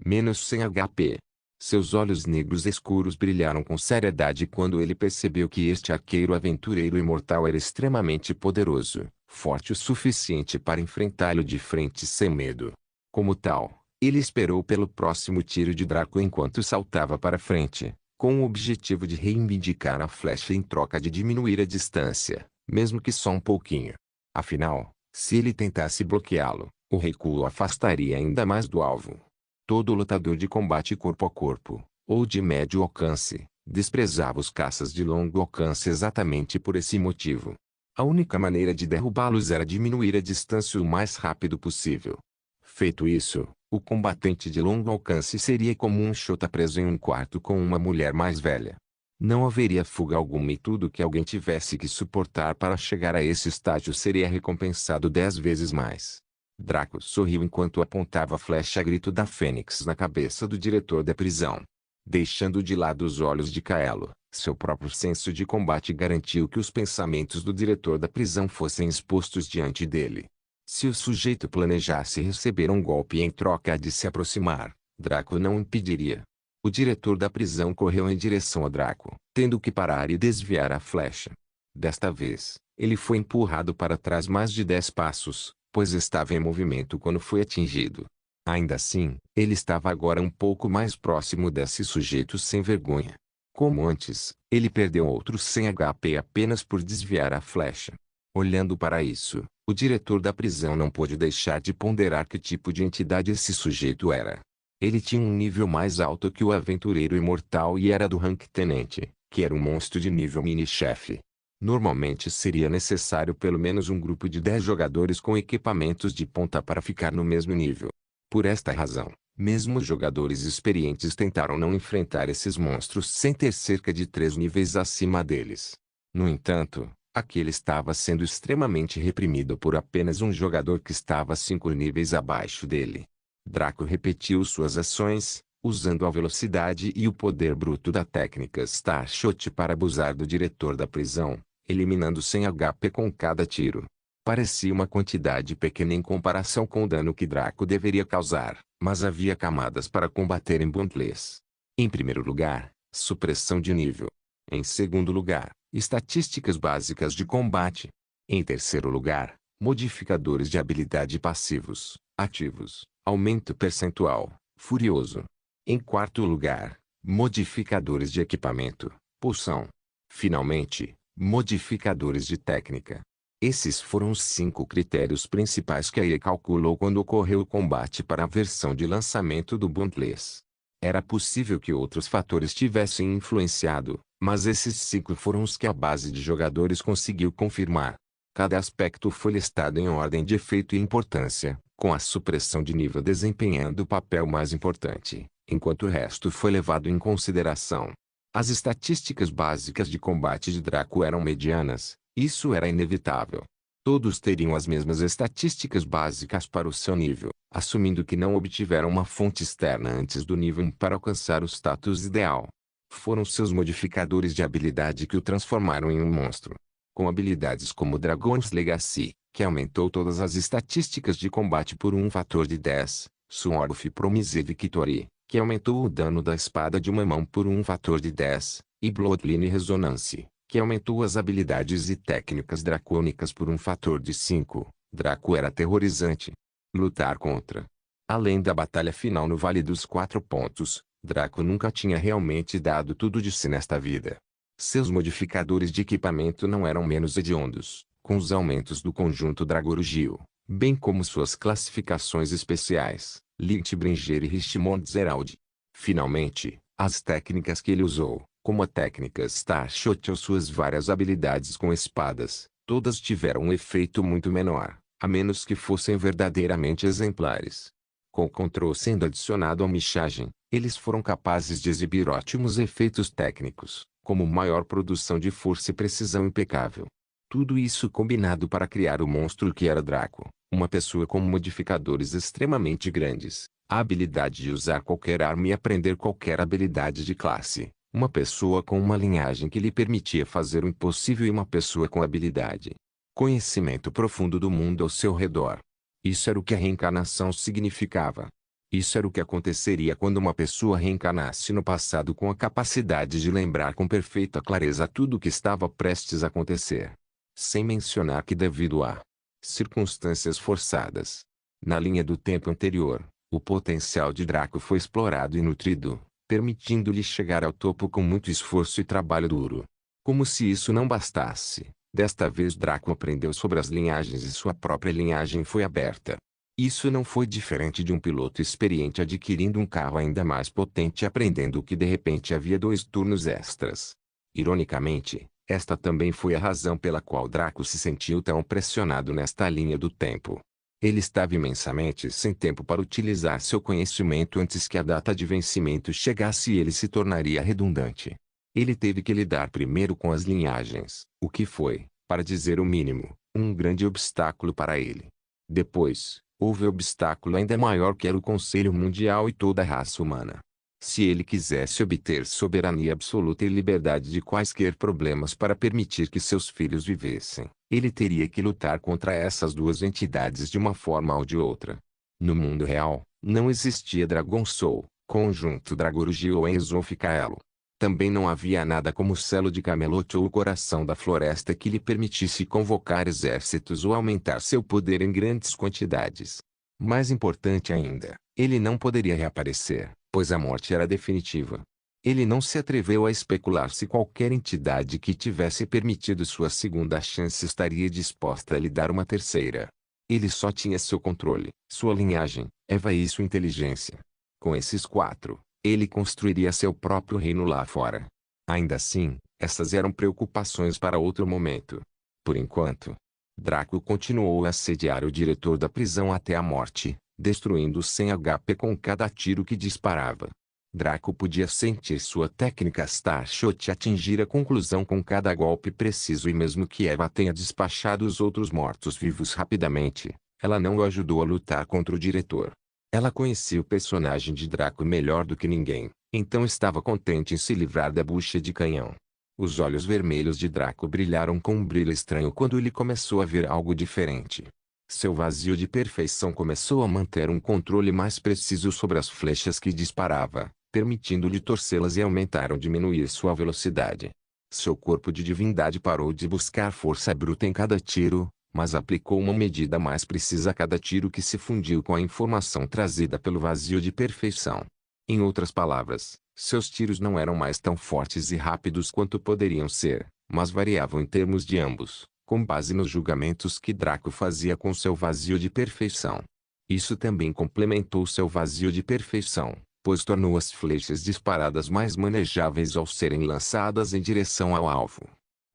Menos 100 HP. Seus olhos negros escuros brilharam com seriedade quando ele percebeu que este arqueiro aventureiro imortal era extremamente poderoso, forte o suficiente para enfrentá-lo de frente sem medo. Como tal, ele esperou pelo próximo tiro de Draco enquanto saltava para frente, com o objetivo de reivindicar a flecha em troca de diminuir a distância, mesmo que só um pouquinho. Afinal, se ele tentasse bloqueá-lo, o recuo o afastaria ainda mais do alvo. Todo lutador de combate corpo a corpo, ou de médio alcance, desprezava os caças de longo alcance exatamente por esse motivo. A única maneira de derrubá-los era diminuir a distância o mais rápido possível. Feito isso, o combatente de longo alcance seria como um Shota preso em um quarto com uma mulher mais velha. Não haveria fuga alguma e tudo que alguém tivesse que suportar para chegar a esse estágio seria recompensado 10 vezes mais. Draco sorriu enquanto apontava a flecha grito da Fênix na cabeça do diretor da prisão. Deixando de lado os olhos de Kaelo, seu próprio senso de combate garantiu que os pensamentos do diretor da prisão fossem expostos diante dele. Se o sujeito planejasse receber um golpe em troca de se aproximar, Draco não impediria. O diretor da prisão correu em direção a Draco, tendo que parar e desviar a flecha. Desta vez, ele foi empurrado para trás mais de 10 passos, pois estava em movimento quando foi atingido. Ainda assim, ele estava agora um pouco mais próximo desse sujeito sem vergonha. Como antes, ele perdeu outros 100 HP apenas por desviar a flecha. Olhando para isso, o diretor da prisão não pôde deixar de ponderar que tipo de entidade esse sujeito era. Ele tinha um nível mais alto que o aventureiro imortal e era do rank tenente, que era um monstro de nível mini-chefe. Normalmente seria necessário pelo menos um grupo de 10 jogadores com equipamentos de ponta para ficar no mesmo nível. Por esta razão, mesmo os jogadores experientes tentaram não enfrentar esses monstros sem ter cerca de 3 níveis acima deles. No entanto, aquele estava sendo extremamente reprimido por apenas um jogador que estava 5 níveis abaixo dele. Draco repetiu suas ações, usando a velocidade e o poder bruto da técnica Starshot para abusar do diretor da prisão, eliminando 100 HP com cada tiro. Parecia uma quantidade pequena em comparação com o dano que Draco deveria causar, mas havia camadas para combater em Bondless. Em primeiro lugar, supressão de nível. Em segundo lugar, estatísticas básicas de combate. Em terceiro lugar, modificadores de habilidade passivos, ativos, aumento percentual, furioso. Em quarto lugar, modificadores de equipamento, pulsão. Finalmente, modificadores de técnica. Esses foram os 5 critérios principais que a EA calculou quando ocorreu o combate para a versão de lançamento do Bondless. Era possível que outros fatores tivessem influenciado, mas esses 5 foram os que a base de jogadores conseguiu confirmar. Cada aspecto foi listado em ordem de efeito e importância, com a supressão de nível desempenhando o papel mais importante. enquanto o resto foi levado em consideração. As estatísticas básicas de combate de Draco eram medianas, isso era inevitável. Todos teriam as mesmas estatísticas básicas para o seu nível, assumindo que não obtiveram uma fonte externa antes do nível 1 para alcançar o status ideal. Foram seus modificadores de habilidade que o transformaram em um monstro. Com habilidades como Dragon's Legacy, que aumentou todas as estatísticas de combate por um fator de 10, Sword of Promise Victory, que aumentou o dano da espada de uma mão por um fator de 10, e Bloodline Resonance, que aumentou as habilidades e técnicas dracônicas por um fator de 5, Draco era aterrorizante. Lutar contra. Além da batalha final no Vale dos Quatro Pontos, Draco nunca tinha realmente dado tudo de si nesta vida. Seus modificadores de equipamento não eram menos hediondos, com os aumentos do conjunto Dragorugio, bem como suas classificações especiais, Lichtbringer e Richmond Zerald. Finalmente, as técnicas que ele usou, como a técnica Starshot ou suas várias habilidades com espadas, todas tiveram um efeito muito menor, a menos que fossem verdadeiramente exemplares. Com o controle sendo adicionado à michagem, eles foram capazes de exibir ótimos efeitos técnicos, como maior produção de força e precisão impecável. Tudo isso combinado para criar o monstro que era Draco, uma pessoa com modificadores extremamente grandes, a habilidade de usar qualquer arma e aprender qualquer habilidade de classe, uma pessoa com uma linhagem que lhe permitia fazer o impossível e uma pessoa com habilidade. Conhecimento profundo do mundo ao seu redor. Isso era o que a reencarnação significava. Isso era o que aconteceria quando uma pessoa reencarnasse no passado com a capacidade de lembrar com perfeita clareza tudo o que estava prestes a acontecer. Sem mencionar que devido a circunstâncias forçadas, na linha do tempo anterior, o potencial de Draco foi explorado e nutrido, permitindo-lhe chegar ao topo com muito esforço e trabalho duro. Como se isso não bastasse, desta vez Draco aprendeu sobre as linhagens e sua própria linhagem foi aberta. Isso não foi diferente de um piloto experiente adquirindo um carro ainda mais potente e aprendendo que de repente havia 2 turnos extras. Ironicamente, esta também foi a razão pela qual Draco se sentiu tão pressionado nesta linha do tempo. Ele estava imensamente sem tempo para utilizar seu conhecimento antes que a data de vencimento chegasse e ele se tornaria redundante. Ele teve que lidar primeiro com as linhagens, o que foi, para dizer o mínimo, um grande obstáculo para ele. Depois, houve obstáculo ainda maior que era o Conselho Mundial e toda a raça humana. Se ele quisesse obter soberania absoluta e liberdade de quaisquer problemas para permitir que seus filhos vivessem, ele teria que lutar contra essas duas entidades de uma forma ou de outra. No mundo real, não existia Dragon Soul, conjunto Dragorugio ou Exoficaelo. Também não havia nada como o selo de Camelot ou o coração da floresta que lhe permitisse convocar exércitos ou aumentar seu poder em grandes quantidades. Mais importante ainda, ele não poderia reaparecer, pois a morte era definitiva. Ele não se atreveu a especular se qualquer entidade que tivesse permitido sua segunda chance estaria disposta a lhe dar uma terceira. Ele só tinha seu controle, sua linhagem, Eva e sua inteligência. Com esses 4, ele construiria seu próprio reino lá fora. Ainda assim, essas eram preocupações para outro momento. Por enquanto, Draco continuou a assediar o diretor da prisão até a morte, destruindo 100 HP com cada tiro que disparava. Draco podia sentir sua técnica Starshot atingir a conclusão com cada golpe preciso e mesmo que Eva tenha despachado os outros mortos-vivos rapidamente, ela não o ajudou a lutar contra o diretor. Ela conhecia o personagem de Draco melhor do que ninguém, então estava contente em se livrar da bucha de canhão. Os olhos vermelhos de Draco brilharam com um brilho estranho quando ele começou a ver algo diferente. Seu vazio de perfeição começou a manter um controle mais preciso sobre as flechas que disparava, permitindo-lhe torcê-las e aumentar ou diminuir sua velocidade. Seu corpo de divindade parou de buscar força bruta em cada tiro, mas aplicou uma medida mais precisa a cada tiro que se fundiu com a informação trazida pelo vazio de perfeição. Em outras palavras, seus tiros não eram mais tão fortes e rápidos quanto poderiam ser, mas variavam em termos de ambos, com base nos julgamentos que Draco fazia com seu vazio de perfeição. Isso também complementou seu vazio de perfeição, pois tornou as flechas disparadas mais manejáveis ao serem lançadas em direção ao alvo.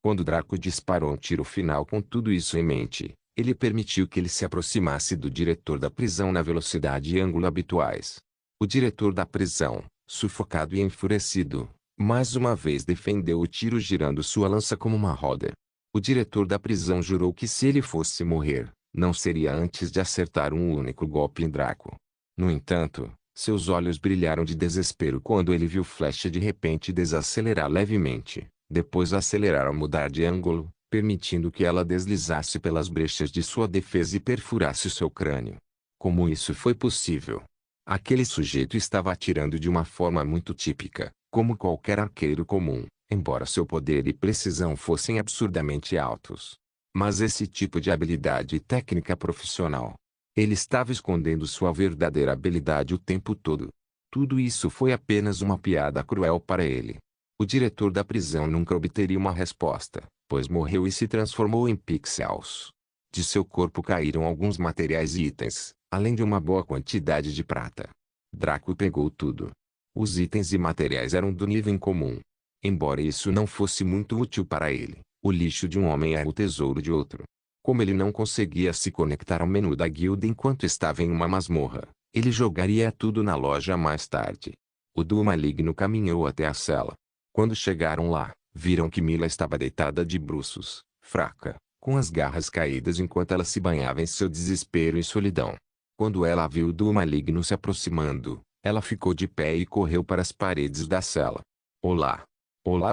Quando Draco disparou um tiro final com tudo isso em mente, ele permitiu que ele se aproximasse do diretor da prisão na velocidade e ângulo habituais. O diretor da prisão, sufocado e enfurecido, mais uma vez defendeu o tiro girando sua lança como uma roda. O diretor da prisão jurou que se ele fosse morrer, não seria antes de acertar um único golpe em Draco. No entanto, seus olhos brilharam de desespero quando ele viu Flash de repente desacelerar levemente, depois acelerar ao mudar de ângulo, permitindo que ela deslizasse pelas brechas de sua defesa e perfurasse seu crânio. Como isso foi possível? Aquele sujeito estava atirando de uma forma muito típica, como qualquer arqueiro comum, embora seu poder e precisão fossem absurdamente altos. Mas esse tipo de habilidade e técnica profissional. Ele estava escondendo sua verdadeira habilidade o tempo todo. Tudo isso foi apenas uma piada cruel para ele. O diretor da prisão nunca obteria uma resposta, pois morreu e se transformou em pixels. De seu corpo caíram alguns materiais e itens, além de uma boa quantidade de prata. Draco pegou tudo. Os itens e materiais eram do nível incomum. Embora isso não fosse muito útil para ele, o lixo de um homem era o tesouro de outro. Como ele não conseguia se conectar ao menu da guilda enquanto estava em uma masmorra, ele jogaria tudo na loja mais tarde. O duo maligno caminhou até a cela. Quando chegaram lá, viram que Mila estava deitada de bruços, fraca, com as garras caídas enquanto ela se banhava em seu desespero e solidão. Quando ela viu o duo maligno se aproximando, ela ficou de pé e correu para as paredes da cela. Olá. Olá,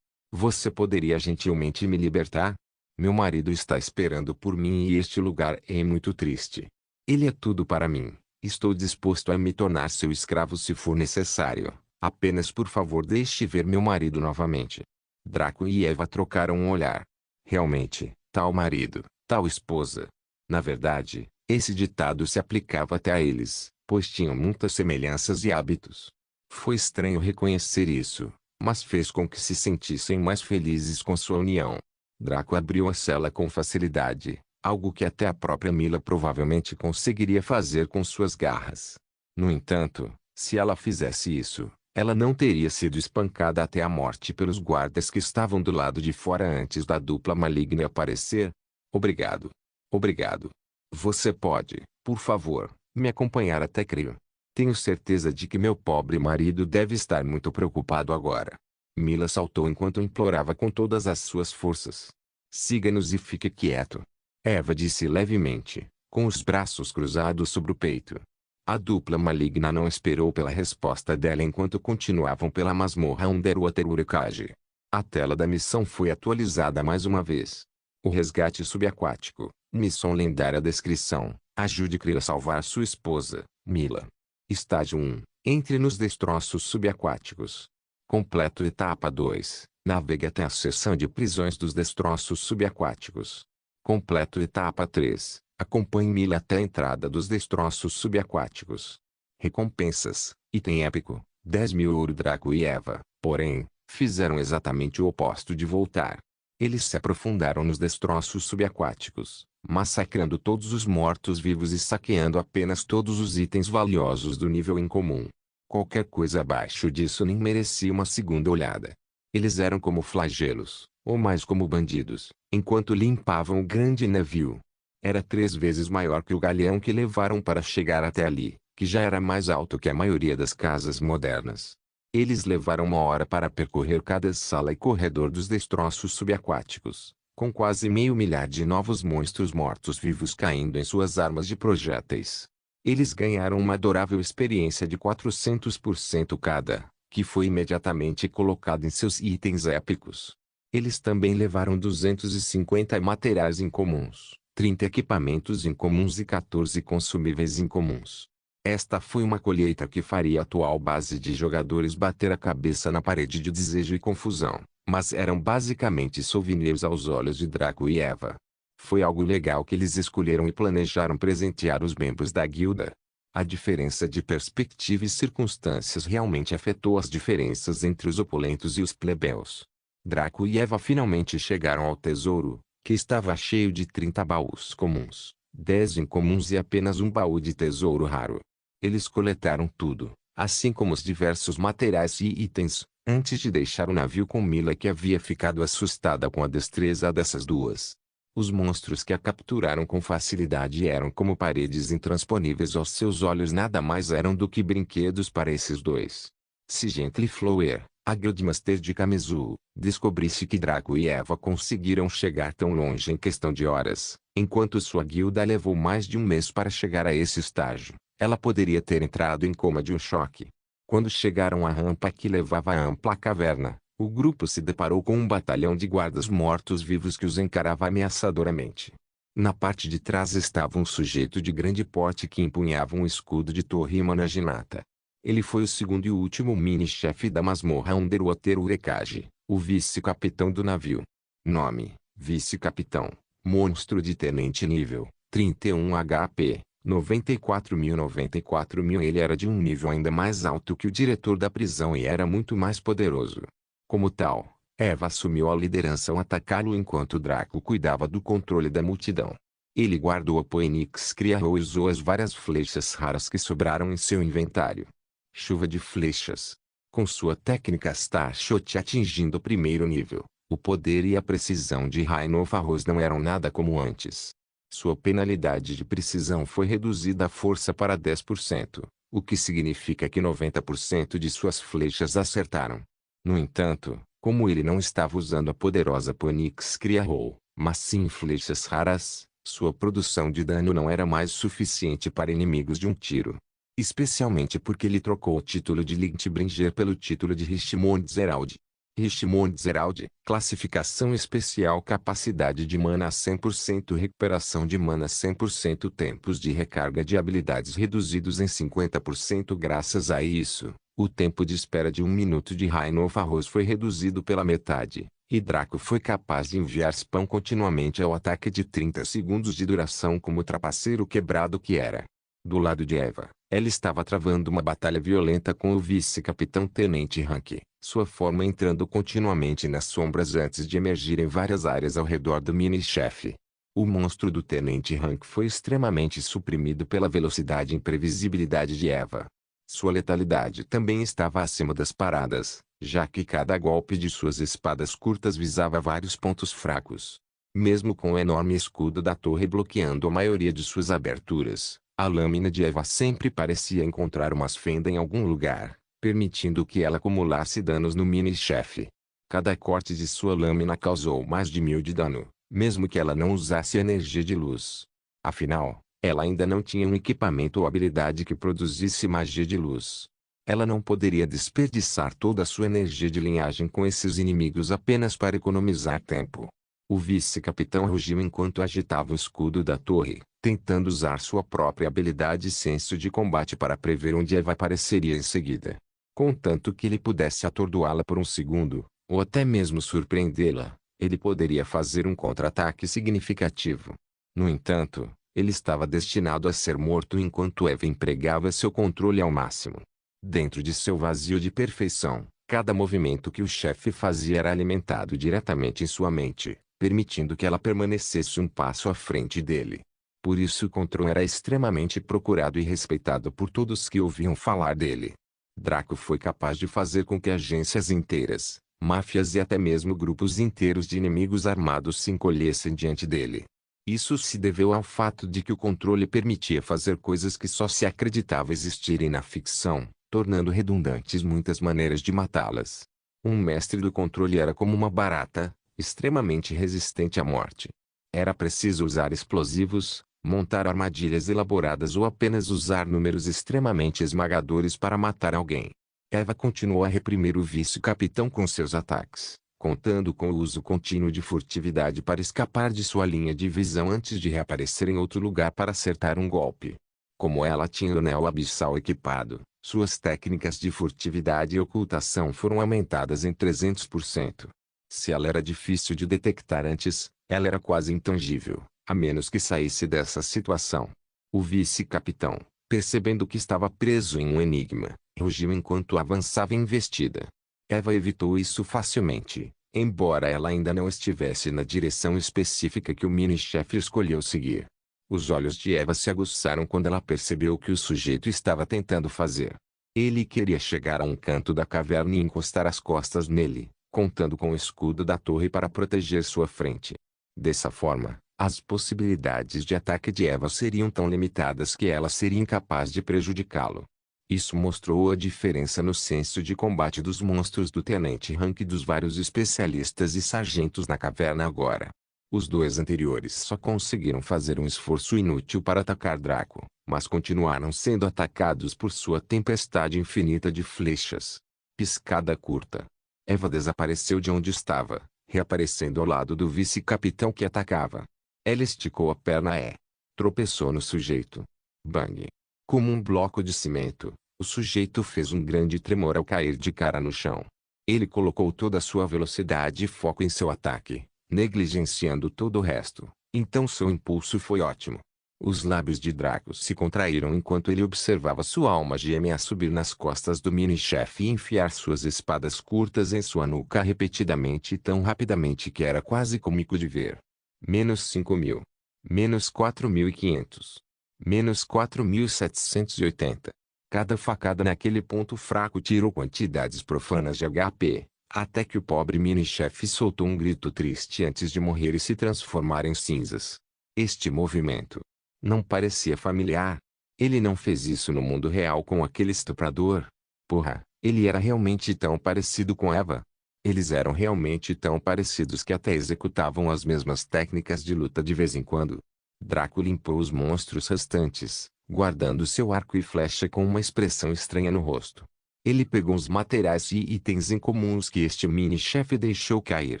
Você poderia gentilmente me libertar? Meu marido está esperando por mim e este lugar é muito triste. Ele é tudo para mim. Estou disposto a me tornar seu escravo se for necessário. Apenas por favor deixe ver meu marido novamente. Draco e Eva trocaram um olhar. Realmente, tal marido, tal esposa. Na verdade, esse ditado se aplicava até a eles, pois tinham muitas semelhanças e hábitos. Foi estranho reconhecer isso, mas fez com que se sentissem mais felizes com sua união. Draco abriu a cela com facilidade, algo que até a própria Mila provavelmente conseguiria fazer com suas garras. No entanto, se ela fizesse isso, ela não teria sido espancada até a morte pelos guardas que estavam do lado de fora antes da dupla maligna aparecer. Obrigado. Obrigado. Você pode, por favor, me acompanhar até Crio. Tenho certeza de que meu pobre marido deve estar muito preocupado agora. Mila saltou enquanto implorava com todas as suas forças. Siga-nos e fique quieto. Eva disse levemente, com os braços cruzados sobre o peito. A dupla maligna não esperou pela resposta dela enquanto continuavam pela masmorra Underwater Urekage. A tela da missão foi atualizada mais uma vez. O resgate subaquático. Missão lendária. Descrição. Ajude Crio a salvar sua esposa, Mila. Estágio 1. Entre nos destroços subaquáticos. Completo. Etapa 2. Navegue até a seção de prisões dos destroços subaquáticos. Completo. Etapa 3. Acompanhe Mila até a entrada dos destroços subaquáticos. Recompensas. Item épico. 10.000 ouro. Draco e Eva, porém, fizeram exatamente o oposto de voltar. Eles se aprofundaram nos destroços subaquáticos, massacrando todos os mortos-vivos e saqueando apenas todos os itens valiosos do nível incomum. Qualquer coisa abaixo disso nem merecia uma segunda olhada. Eles eram como flagelos, ou mais como bandidos, enquanto limpavam o grande navio. Era 3 vezes maior que o galeão que levaram para chegar até ali, que já era mais alto que a maioria das casas modernas. Eles levaram 1 hora para percorrer cada sala e corredor dos destroços subaquáticos, com quase meio milhar de novos monstros mortos-vivos caindo em suas armas de projéteis. Eles ganharam uma adorável experiência de 400% cada, que foi imediatamente colocada em seus itens épicos. Eles também levaram 250 materiais incomuns, 30 equipamentos incomuns e 14 consumíveis incomuns. Esta foi uma colheita que faria a atual base de jogadores bater a cabeça na parede de desejo e confusão, mas eram basicamente souvenirs aos olhos de Draco e Eva. Foi algo legal que eles escolheram e planejaram presentear os membros da guilda. A diferença de perspectiva e circunstâncias realmente afetou as diferenças entre os opulentos e os plebeus. Draco e Eva finalmente chegaram ao tesouro, que estava cheio de 30 baús comuns, 10 incomuns e apenas um baú de tesouro raro. Eles coletaram tudo, assim como os diversos materiais e itens, antes de deixar o navio com Mila que havia ficado assustada com a destreza dessas duas. Os monstros que a capturaram com facilidade eram como paredes intransponíveis aos seus olhos, nada mais eram do que brinquedos para esses dois. Se Gently Flower, a Guildmaster de Kamizu, descobrisse que Draco e Eva conseguiram chegar tão longe em questão de horas, enquanto sua guilda levou mais de um mês para chegar a esse estágio, ela poderia ter entrado em coma de um choque. Quando chegaram à rampa que levava à ampla caverna, o grupo se deparou com um batalhão de guardas mortos-vivos que os encarava ameaçadoramente. Na parte de trás estava um sujeito de grande porte que empunhava um escudo de Torre Naginata. Ele foi o segundo e último mini-chefe da masmorra Underwater Urekage, o vice-capitão do navio. Nome: Vice-capitão, monstro de tenente nível, 31 HP, 94.000. Ele era de um nível ainda mais alto que o diretor da prisão e era muito mais poderoso. Como tal, Eva assumiu a liderança ao atacá-lo enquanto Draco cuidava do controle da multidão. Ele guardou a Phoenix Criarrow e usou as várias flechas raras que sobraram em seu inventário. Chuva de flechas. Com sua técnica Starshot atingindo o primeiro nível, o poder e a precisão de Rhinofaros não eram nada como antes. Sua penalidade de precisão foi reduzida à força para 10%, o que significa que 90% de suas flechas acertaram. No entanto, como ele não estava usando a poderosa Phoenix Criarrow, mas sim flechas raras, sua produção de dano não era mais suficiente para inimigos de um tiro. Especialmente porque ele trocou o título de Lightbringer pelo título de Richmond Zerald. Richmond Zerald, classificação especial, capacidade de mana 100%, recuperação de mana 100%, tempos de recarga de habilidades reduzidos em 50%. Graças a isso, o tempo de espera de 1 minuto de Rhinofaros foi reduzido pela metade, e Draco foi capaz de enviar spam continuamente ao ataque de 30 segundos de duração como trapaceiro quebrado que era. Do lado de Eva, ela estava travando uma batalha violenta com o vice-capitão Tenente Hank, sua forma entrando continuamente nas sombras antes de emergir em várias áreas ao redor do mini-chefe. O monstro do Tenente Hank foi extremamente suprimido pela velocidade e imprevisibilidade de Eva. Sua letalidade também estava acima das paradas, já que cada golpe de suas espadas curtas visava vários pontos fracos. Mesmo com o enorme escudo da torre bloqueando a maioria de suas aberturas, a lâmina de Eva sempre parecia encontrar umas fendas em algum lugar, permitindo que ela acumulasse danos no mini-chefe. Cada corte de sua lâmina causou mais de 1000 de dano, mesmo que ela não usasse energia de luz. Afinal, ela ainda não tinha um equipamento ou habilidade que produzisse magia de luz. Ela não poderia desperdiçar toda a sua energia de linhagem com esses inimigos apenas para economizar tempo. O vice-capitão rugiu enquanto agitava o escudo da torre, tentando usar sua própria habilidade e senso de combate para prever onde Eva apareceria em seguida. Contanto que ele pudesse atordoá-la por um segundo, ou até mesmo surpreendê-la, ele poderia fazer um contra-ataque significativo. No entanto, ele estava destinado a ser morto enquanto Eva empregava seu controle ao máximo. Dentro de seu vazio de perfeição, cada movimento que o chefe fazia era alimentado diretamente em sua mente, permitindo que ela permanecesse um passo à frente dele. Por isso o Contron era extremamente procurado e respeitado por todos que ouviam falar dele. Draco foi capaz de fazer com que agências inteiras, máfias e até mesmo grupos inteiros de inimigos armados se encolhessem diante dele. Isso se deveu ao fato de que o controle permitia fazer coisas que só se acreditava existirem na ficção, tornando redundantes muitas maneiras de matá-las. Um mestre do controle era como uma barata, extremamente resistente à morte. Era preciso usar explosivos, montar armadilhas elaboradas ou apenas usar números extremamente esmagadores para matar alguém. Eva continuou a reprimir o vice-capitão com seus ataques, contando com o uso contínuo de furtividade para escapar de sua linha de visão antes de reaparecer em outro lugar para acertar um golpe. Como ela tinha o anel abissal equipado, suas técnicas de furtividade e ocultação foram aumentadas em 300%. Se ela era difícil de detectar antes, ela era quase intangível, a menos que saísse dessa situação. O vice-capitão, percebendo que estava preso em um enigma, rugiu enquanto avançava em investida. Eva evitou isso facilmente, embora ela ainda não estivesse na direção específica que o mini-chefe escolheu seguir. Os olhos de Eva se aguçaram quando ela percebeu o que o sujeito estava tentando fazer. Ele queria chegar a um canto da caverna e encostar as costas nele, contando com o escudo da torre para proteger sua frente. Dessa forma, As possibilidades de ataque de Eva seriam tão limitadas que ela seria incapaz de prejudicá-lo. Isso mostrou a diferença no senso de combate dos monstros do Tenente Hank e dos vários especialistas e sargentos na caverna agora. Os dois anteriores só conseguiram fazer um esforço inútil para atacar Draco, mas continuaram sendo atacados por sua tempestade infinita de flechas. Piscada curta. Eva desapareceu de onde estava, reaparecendo ao lado do vice-capitão que atacava. Ela esticou a perna e tropeçou no sujeito. Bang! Como um bloco de cimento, o sujeito fez um grande tremor ao cair de cara no chão. Ele colocou toda a sua velocidade e foco em seu ataque, negligenciando todo o resto, então seu impulso foi ótimo. Os lábios de Draco se contraíram enquanto ele observava sua alma gêmea subir nas costas do mini-chefe e enfiar suas espadas curtas em sua nuca repetidamente e tão rapidamente que era quase cômico de ver. Menos 5.000. Menos 4.500. Menos 4.780. Cada facada naquele ponto fraco tirou quantidades profanas de HP, até que o pobre mini-chefe soltou um grito triste antes de morrer e se transformar em cinzas. Este movimento não parecia familiar. Ele não fez isso no mundo real com aquele estuprador. Porra, ele era realmente tão parecido com Eva. Eles eram realmente tão parecidos que até executavam as mesmas técnicas de luta de vez em quando. Draco limpou os monstros restantes, guardando seu arco e flecha com uma expressão estranha no rosto. Ele pegou os materiais e itens incomuns que este mini-chefe deixou cair,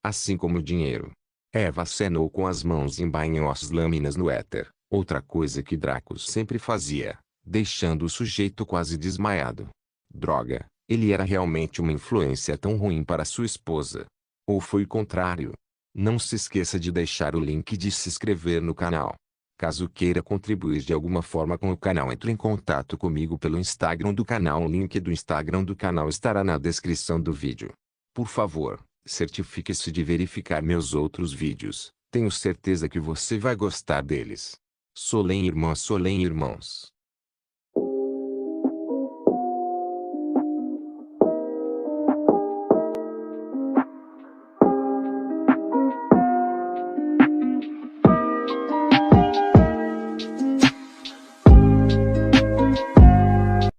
assim como o dinheiro. Eva acenou com as mãos e embainhou as lâminas no éter, outra coisa que Draco sempre fazia, deixando o sujeito quase desmaiado. Droga, ele era realmente uma influência tão ruim para sua esposa. Ou foi o contrário? Não se esqueça de deixar o link de se inscrever no canal. Caso queira contribuir de alguma forma com o canal, entre em contato comigo pelo Instagram do canal. O link do Instagram do canal estará na descrição do vídeo. Por favor, certifique-se de verificar meus outros vídeos. Tenho certeza que você vai gostar deles. Solem irmãs, Solem irmãos.